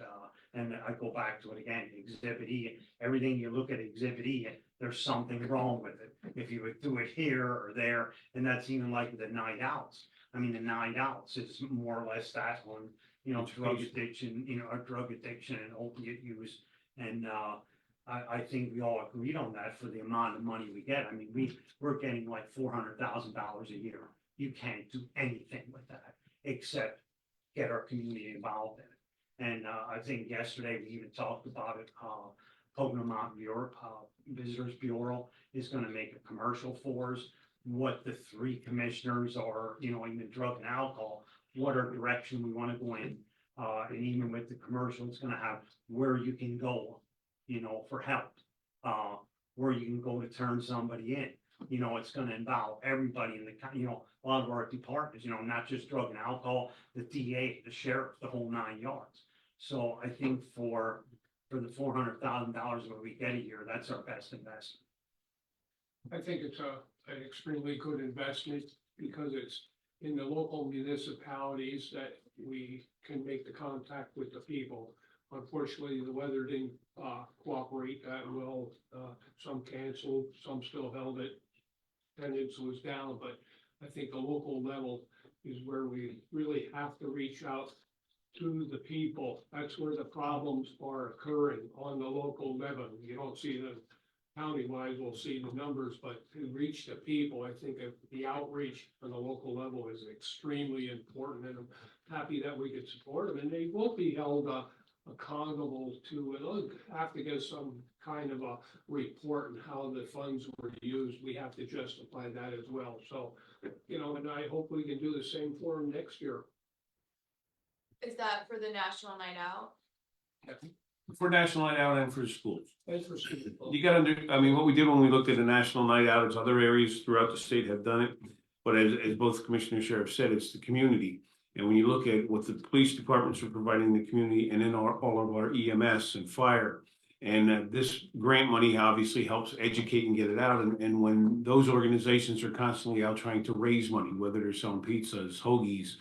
F: and I go back to it again, Exhibit E, everything you look at Exhibit E, there's something wrong with it. If you would do it here or there, and that's even like the night outs. I mean, the night outs is more or less that one, you know, drug addiction, you know, drug addiction and opiate use. And I think we all agreed on that for the amount of money we get. I mean, we're getting like $400,000 a year. You can't do anything with that except get our community involved in it. And I think yesterday we even talked about it, Pocono Mountain Bureau, Visitors Bureau is gonna make a commercial for us. What the three commissioners are, you know, even drug and alcohol, what our direction we wanna go in. And even with the commercial, it's gonna have where you can go, you know, for help. Where you can go to turn somebody in. You know, it's gonna involve everybody in the, you know, a lot of our departments, you know, not just drug and alcohol, the DA, the sheriff, the whole 9 yards. So I think for the $400,000 that we get a year, that's our best investment.
E: I think it's an extremely good investment because it's in the local municipalities that we can make the contact with the people. Unfortunately, the weather didn't cooperate that well. Some canceled, some still held it. Attendance was down, but I think the local level is where we really have to reach out to the people. That's where the problems are occurring, on the local level. You don't see the countywide, we'll see the numbers, but to reach the people, I think the outreach on the local level is extremely important, and I'm happy that we could support them, and they will be held accountable to, they'll have to get some kind of a report on how the funds were used. We have to justify that as well. So, you know, and I hope we can do the same for them next year.
I: Is that for the National Night Out?
A: For National Night Out and for the schools.
E: Thanks for speaking.
A: You gotta I mean, what we did when we looked at the National Night Out is other areas throughout the state have done it. But as both Commissioner and Sheriff said, it's the community. And when you look at what the police departments are providing the community, and then all of our EMS and fire. And this grant money obviously helps educate and get it out. And when those organizations are constantly out trying to raise money, whether they're selling pizzas, hoagies,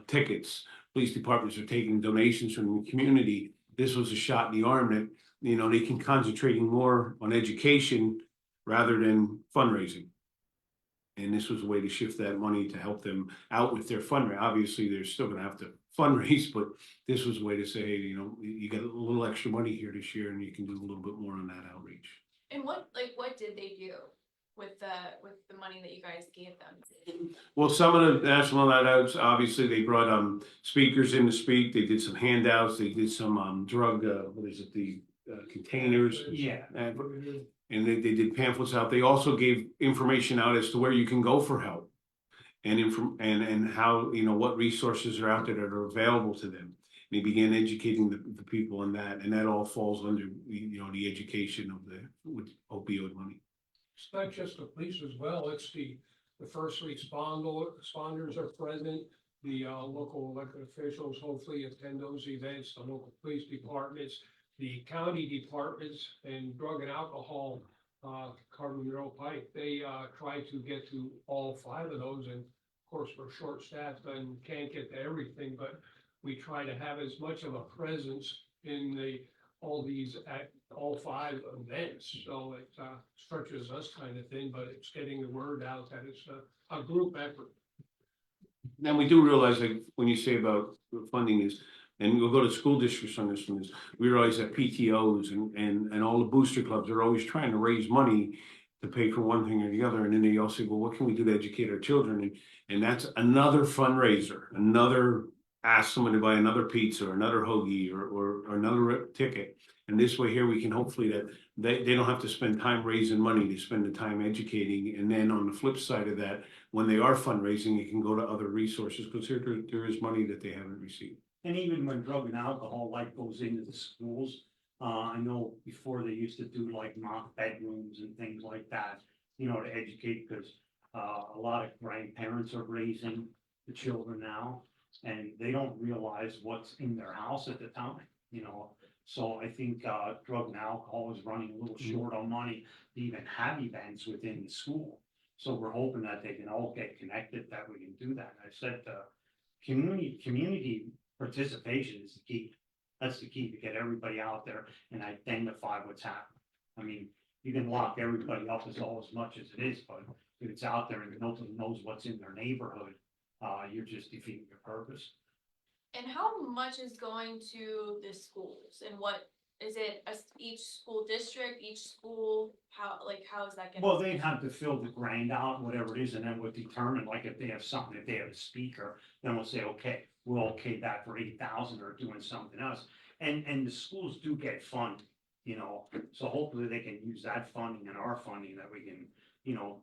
A: tickets, police departments are taking donations from the community. This was a shot in the arm that, you know, they can concentrating more on education rather than fundraising. And this was a way to shift that money to help them out with their fundraising. Obviously, they're still gonna have to fundraise, but this was a way to say, hey, you know, you got a little extra money here this year and you can do a little bit more on that outreach.
I: And what did they do with the money that you guys gave them?
A: Well, some of the National Night Outs, obviously, they brought speakers in to speak. They did some handouts. They did some drug, the containers.
F: Yeah.
A: And they did pamphlets out. They also gave information out as to where you can go for help. And how, you know, what resources are out there that are available to them. they began educating the people on that, and that all falls under, the education of the with opioid money.
E: It's not just the police as well, it's the first responders are present. The local elected officials hopefully attend those events, the local police departments, the county departments and drug and alcohol. Carbon Monroe Pike, they try to get to all 5 of those, and of course, we're short-staffed and can't get to everything, but we try to have as much of a presence in all 5 events, so it stretches us kind of thin, but it's getting the word out that it's a group effort.
A: Then we do realize, like, when you say about funding is, and we'll go to school districts on this one, is we realize that PTOs and all the booster clubs are always trying to raise money to pay for one thing or the other, and then they all say, well, what can we do to educate our children? And that's another fundraiser, another ask someone to buy another pizza or another hoagie or another ticket. And this way here, we can hopefully that they don't have to spend time raising money, to spend the time educating. And then on the flip side of that, when they are fundraising, it can go to other resources, because there is money that they haven't received.
F: And even when drug and alcohol like goes into the schools, I know before they used to do like mock bedrooms and things like that, to educate, because a lot of grandparents are raising the children now, and they don't realize what's in their house at the time, So I think drug and alcohol is running a little short on money to even have events within the school. So we're hoping that they can all get connected, that we can do that. I said community participation is the key. That's the key, to get everybody out there and identify what's happening. I mean, you can lock everybody up as much as it is, but if it's out there and nobody knows what's in their neighborhood, you're just defeating your purpose.
I: And how much is going to the schools, and what, is it each school district, each school, how is that gonna?
F: Well, they'd have to fill the grant out, whatever it is, and then we'll determine, like, if they have something, if they have a speaker, then we'll say, okay, we'll okay that for 8,000 or doing something else. And the schools do get funded, so hopefully they can use that funding and our funding, that we can,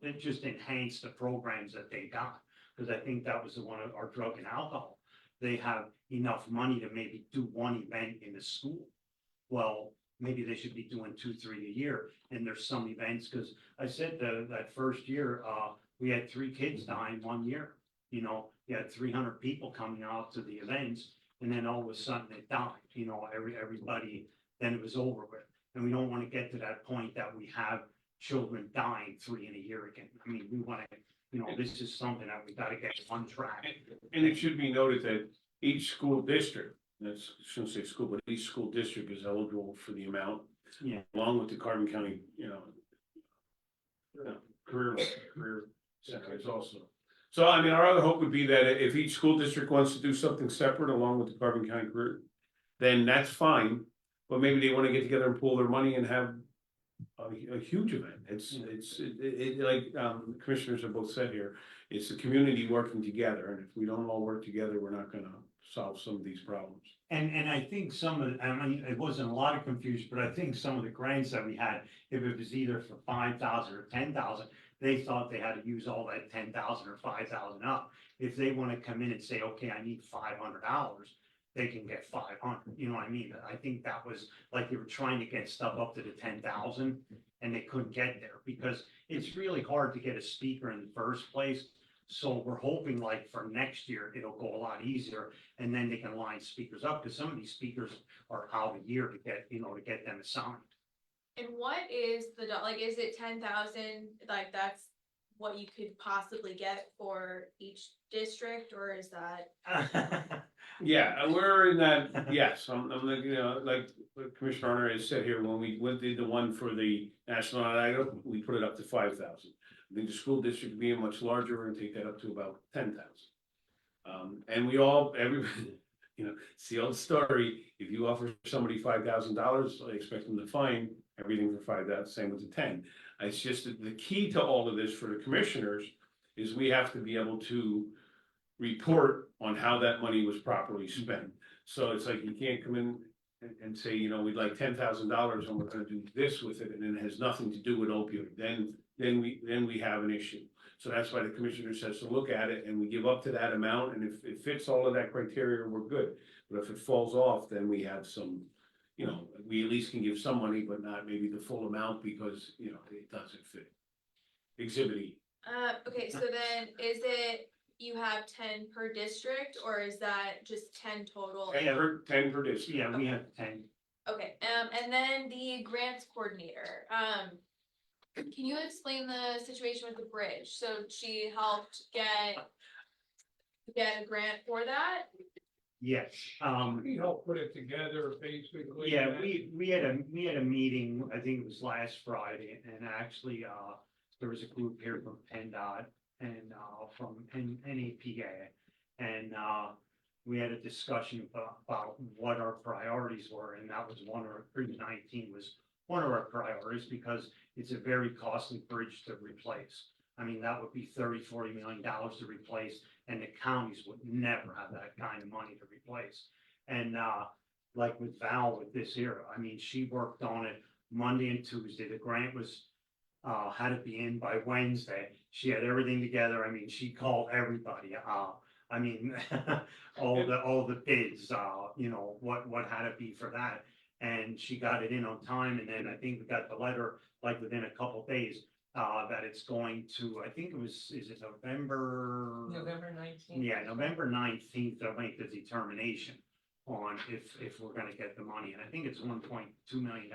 F: it just enhance the programs that they got. Because I think that was the one of our drug and alcohol. They have enough money to maybe do one event in the school. Well, maybe they should be doing 2, 3 a year. And there's some events, because I said that first year, we had 3 kids die in 1 year. You had 300 people coming out to the events, and then all of a sudden it died. Everybody, then it was over with. And we don't want to get to that point that we have children dying 3 in a year again. I mean, we want to, this is something that we got to get on track.
A: And it should be noted that each school district, shouldn't say school, but each school district is eligible for the amount.
F: Yeah.
A: Along with the Carbon County, career centers also. So, I mean, our other hope would be that if each school district wants to do something separate along with the Carbon County career, then that's fine. But maybe they want to get together and pool their money and have a huge event. It's like the commissioners have both said here, it's the community working together, and if we don't all work together, we're not gonna solve some of these problems.
F: And I think it wasn't a lot of confusion, but I think some of the grants that we had, if it was either for 5,000 or 10,000, they thought they had to use all that 10,000 or 5,000 up. If they want to come in and say, okay, I need $500, they can get 500, you know what I mean? I think that was like they were trying to get stuff up to the 10,000 and they couldn't get there, because it's really hard to get a speaker in the first place. So we're hoping, like, for next year, it'll go a lot easier, and then they can line speakers up, because some of these speakers are out a year to get them assigned.
I: And what is is it 10,000, that's what you could possibly get for each district, or is that?
A: Yeah, we're in that, yes, I'm like, like what Commissioner Arner has said here, when we did the one for the National Night Idol, we put it up to 5,000. I think the school district being much larger, we're gonna take that up to about 10,000. And everybody, it's the old story, if you offer somebody $5,000, I expect them to find everything for 5,000, same with the 10. It's just that the key to all of this for the commissioners is we have to be able to report on how that money was properly spent. So it's like, you can't come in and say, we'd like $10,000 and we're gonna do this with it, and then it has nothing to do with opioid, then we have an issue. So that's why the commissioner says to look at it, and we give up to that amount, and if it fits all of that criteria, we're good. But if it falls off, then we have some, you know, we at least can give some money, but not maybe the full amount because, you know, it doesn't fit. Exhibit E.
I: Okay, so then is it, you have 10 per district, or is that just 10 total?
A: 10 per district.
F: Yeah, we have 10.
I: Okay, and then the grants coordinator, can you explain the situation with the bridge? So she helped get a grant for that?
F: Yes,
E: We helped put it together, basically.
F: yeah, we had a meeting, I think it was last Friday, and actually, there was a group here from PennDOT and, from NAPA. And, we had a discussion about what our priorities were, and that was Bridge 19 was one of our priorities, because it's a very costly bridge to replace. I mean, that would be $30-40 million to replace, and the counties would never have that kind of money to replace. And, like with Val with this here, I mean, she worked on it Monday and Tuesday. The grant was, had to be in by Wednesday. She had everything together. I mean, she called everybody. I mean, all the bids, you know, what had to be for that. And she got it in on time, and then I think we got the letter like within a couple days, that it's going to, I think it was, is it November?
B: November 19th.
F: Yeah, November 19th, they'll make the determination on if we're gonna get the money, and I think it's $1.2 million.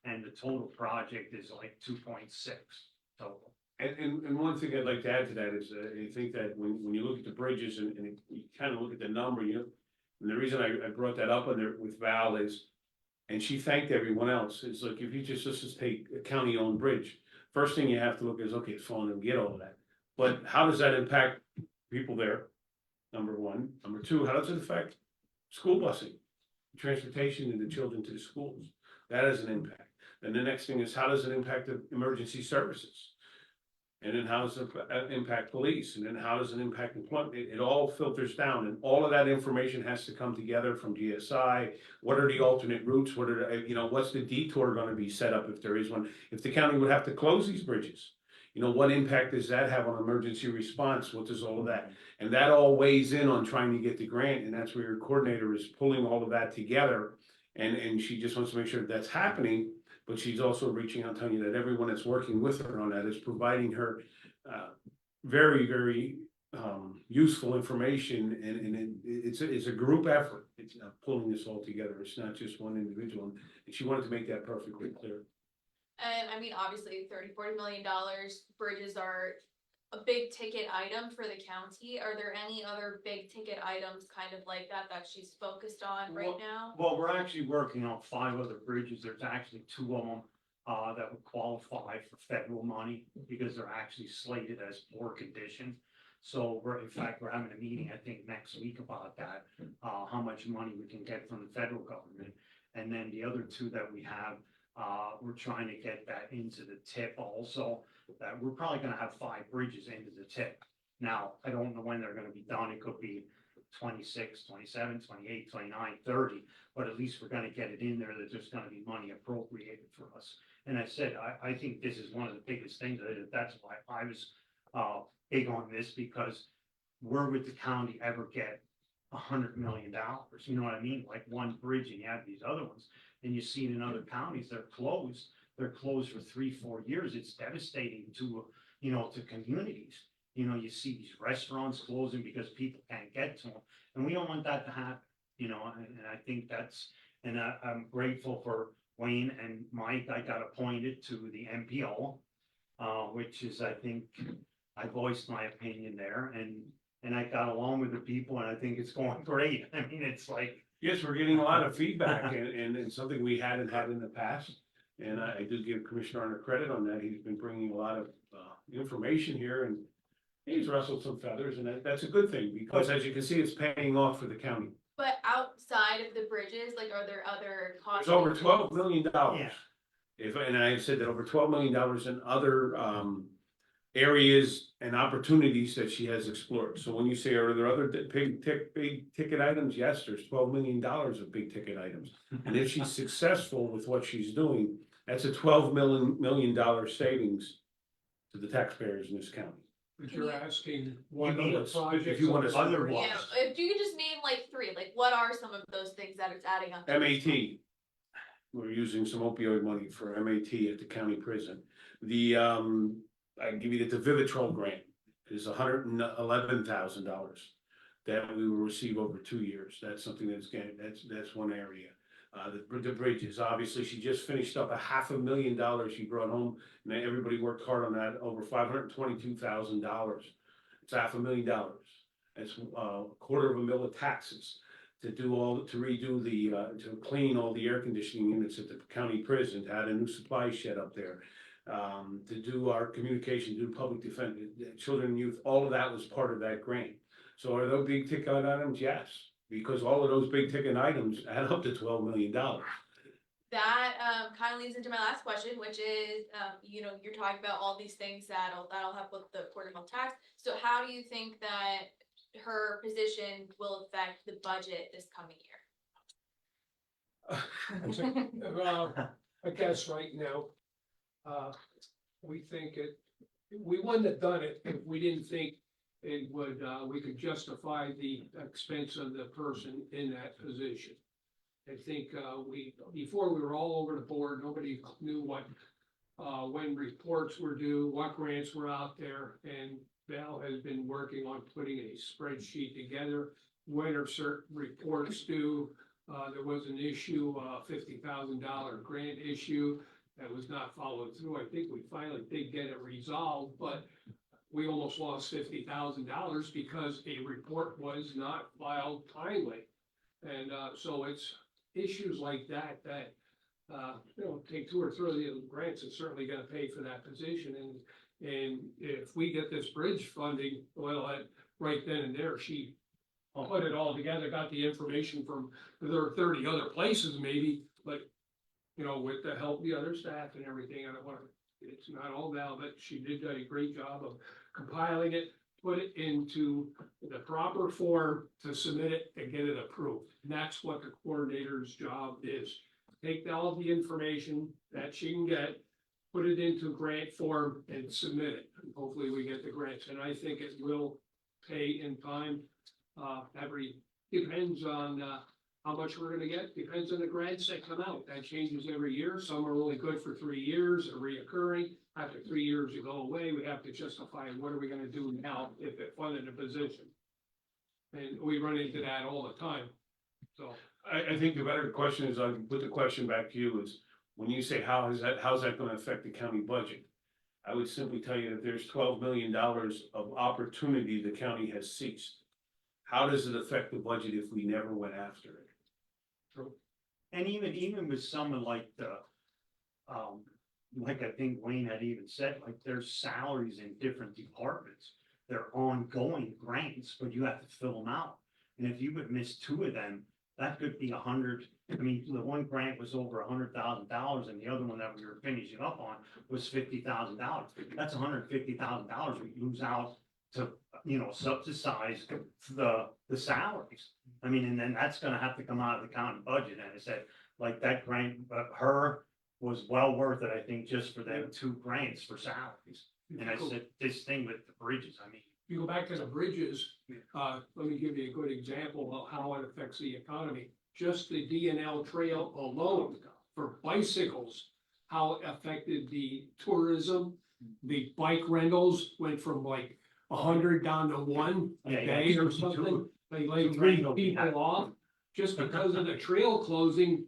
F: And the total project is like 2.6 total.
A: And one thing I'd like to add to that is, I think that when you look at the bridges and you kind of look at the number, you know, and the reason I brought that up with Val is, and she thanked everyone else, is like, if you just, let's just take a county-owned bridge, first thing you have to look is, okay, it's falling and get all of that. But how does that impact people there? Number one. Number two, how does it affect school busing, transportation and the children to the schools? That has an impact. And the next thing is, how does it impact the emergency services? And then how does it impact police? And then how does it impact employment? It all filters down, and all of that information has to come together from GSI. What are the alternate routes? What are the, you know, what's the detour gonna be set up if there is one? If the county would have to close these bridges, you know, what impact does that have on emergency response? What does all of that? And that all weighs in on trying to get the grant, and that's where your coordinator is pulling all of that together. And she just wants to make sure that that's happening. But she's also reaching out, telling you that everyone that's working with her on that is providing her very, very useful information, and it's a group effort. It's pulling this all together. It's not just one individual, and she wanted to make that perfectly clear.
I: And I mean, obviously, $30-40 million, bridges are a big ticket item for the county. Are there any other big ticket items kind of like that she's focused on right now?
F: Well, we're actually working on 5 other bridges. There's actually 2 of them that would qualify for federal money because they're actually slated as poor condition. So in fact, we're having a meeting, I think, next week about that, how much money we can get from the federal government. And then the other 2 that we have, we're trying to get that into the tip also. That we're probably gonna have 5 bridges into the tip. Now, I don't know when they're gonna be done. It could be 26, 27, 28, 29, 30, but at least we're gonna get it in there that there's gonna be money appropriated for us. And I said, I think this is one of the biggest things. That's why I was big on this, because where would the county ever get $100 million? You know what I mean? Like one bridge, and you have these other ones, and you see it in other counties, they're closed. They're closed for 3-4 years. It's devastating to, you know, to communities. You know, you see these restaurants closing because people can't get to them, and we don't want that to happen, you know, and I think that's, and I'm grateful for Wayne and Mike. I got appointed to the MPO, which is, I think, I voiced my opinion there, and I got along with the people, and I think it's going great. I mean, it's like.
A: Yes, we're getting a lot of feedback, and something we hadn't had in the past. And I do give Commissioner Arner credit on that. He's been bringing a lot of information here, and he's rustled some feathers, and that's a good thing, because as you can see, it's paying off for the county.
I: But outside of the bridges, like, are there other costs?
A: There's over $12 million.
F: Yeah.
A: And I said that over $12 million in other areas and opportunities that she has explored. So when you say, are there other big ticket items? Yes, there's $12 million of big ticket items. And if she's successful with what she's doing, that's a $12 million savings to the taxpayers in this county.
E: But you're asking what
F: mean
E: other
F: if
E: projects.
A: you wanna-
E: are
F: other
E: there?
F: ones.
I: Yeah, if you could just name like three, like what are some of those things that it's adding up to?
A: MAT. We're using some opioid money for MAT at the county prison. I can give you the Vivitrol grant is $111,000 that we will receive over 2 years. That's something that's one area. The bridges, obviously, she just finished up $500,000 she brought home, and everybody worked hard on that, over $522,000. It's $500,000. That's $250,000 of taxes to redo to clean all the air conditioning units at the county prison, to add a new supply shed up there. To do our communication, do public defense, children and youth, all of that was part of that grant. So are those big ticket items? Yes, because all of those big ticket items add up to $12 million.
I: That kind of leads into my last question, which is, you're talking about all these things that'll help with the Board of Health tax. So how do you think that her position will affect the budget this coming year?
E: Well, I guess right now, we think we wouldn't have done it if we didn't think it would, we could justify the expense of the person in that position. I think, before we were all over the board, nobody knew what, when reports were due, what grants were out there, and Val has been working on putting a spreadsheet together. When are certain reports due? There was an issue, $50,000 grant issue that was not followed through. I think we finally did get it resolved, but we almost lost $50,000 because a report was not filed timely. And so it's issues like that take 2 or 3 of the grants, it's certainly gonna pay for that position. And if we get this bridge funding, well, right then and there, she put it all together, got the information from, there are 30 other places maybe, but with the help of the other staff and everything, I don't wanna, it's not all Val, but she did a great job of compiling it, put it into the proper form to submit it and get it approved. And that's what the coordinator's job is. Take all the information that she can get, put it into grant form and submit it. And hopefully we get the grants, and I think it will pay in time. Depends on, how much we're gonna get, depends on the grants that come out. That changes every year. Some are only good for 3 years, are reoccurring. After 3 years, you go away. We have to justify what are we gonna do now if it funded a position. And we run into that all the time, so.
A: I think the better question is, I can put the question back to you, is when you say how's that gonna affect the county budget? I would simply tell you that there's $12 million of opportunity the county has ceased. How does it affect the budget if we never went after it?
F: And even with someone like like I think Wayne had even said, like there's salaries in different departments. They're ongoing grants, but you have to fill them out. And if you would miss 2 of them, that could be 100. I mean, the one grant was over $100,000 and the other one that we were finishing up on was $50,000. That's $150,000 we lose out to, subsidize the salaries. I mean, and then that's gonna have to come out of the county budget. And I said, like that grant, her was well worth it, I think, just for them 2 grants for salaries. And I said, this thing with the bridges, I mean.
E: If you go back to the bridges, let me give you a good example of how it affects the economy. Just the DNL trail alone for bicycles, how it affected the tourism. The bike rentals went from like 100 down to 1 a
F: Yeah,
E: day or
F: 52.
E: something. They laid
F: Two
E: 3
F: rentals, yeah.
E: people off just because of the trail closing.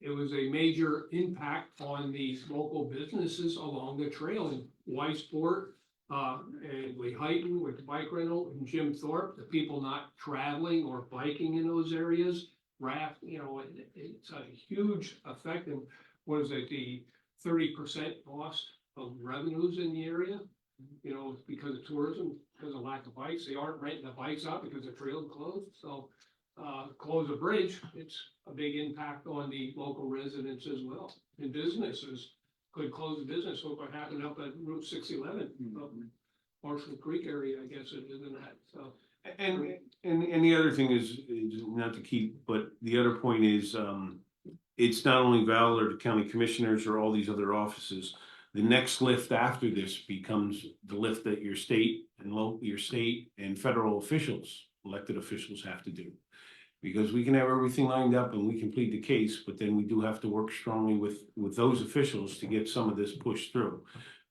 E: It was a major impact on these local businesses along the trail in Weisport, and Lehighton with the bike rental, and Jim Thorpe, the people not traveling or biking in those areas. Raft, it's a huge effect. And what is it, the 30% loss of revenues in the area? Because of tourism, because of lack of bikes. They aren't renting the bikes out because the trail is closed. So close a bridge, it's a big impact on the local residents as well. And businesses could close the business. Look what happened up at Route 611, up in Marshall Creek area, I guess it is in that, so.
A: And the other thing is not to keep, but the other point is, it's not only Val or the county commissioners or all these other offices. The next lift after this becomes the lift that your state and federal officials, elected officials have to do. Because we can have everything lined up and we can plead the case, but then we do have to work strongly with those officials to get some of this pushed through.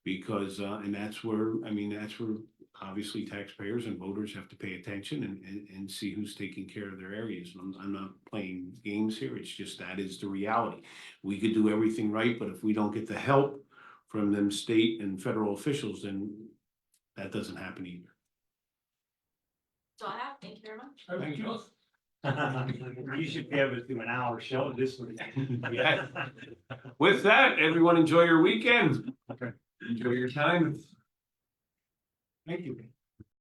A: Because, and that's where, that's where obviously taxpayers and voters have to pay attention and see who's taking care of their areas. And I'm not playing games here, it's just that is the reality. We could do everything right, but if we don't get the help from them state and federal officials, then that doesn't happen either.
I: So I have, thank you very much.
A: Thank you.
F: You should be able to do an hour show this week.
A: Yeah. With that, everyone enjoy your weekend. Enjoy your time. Thank you.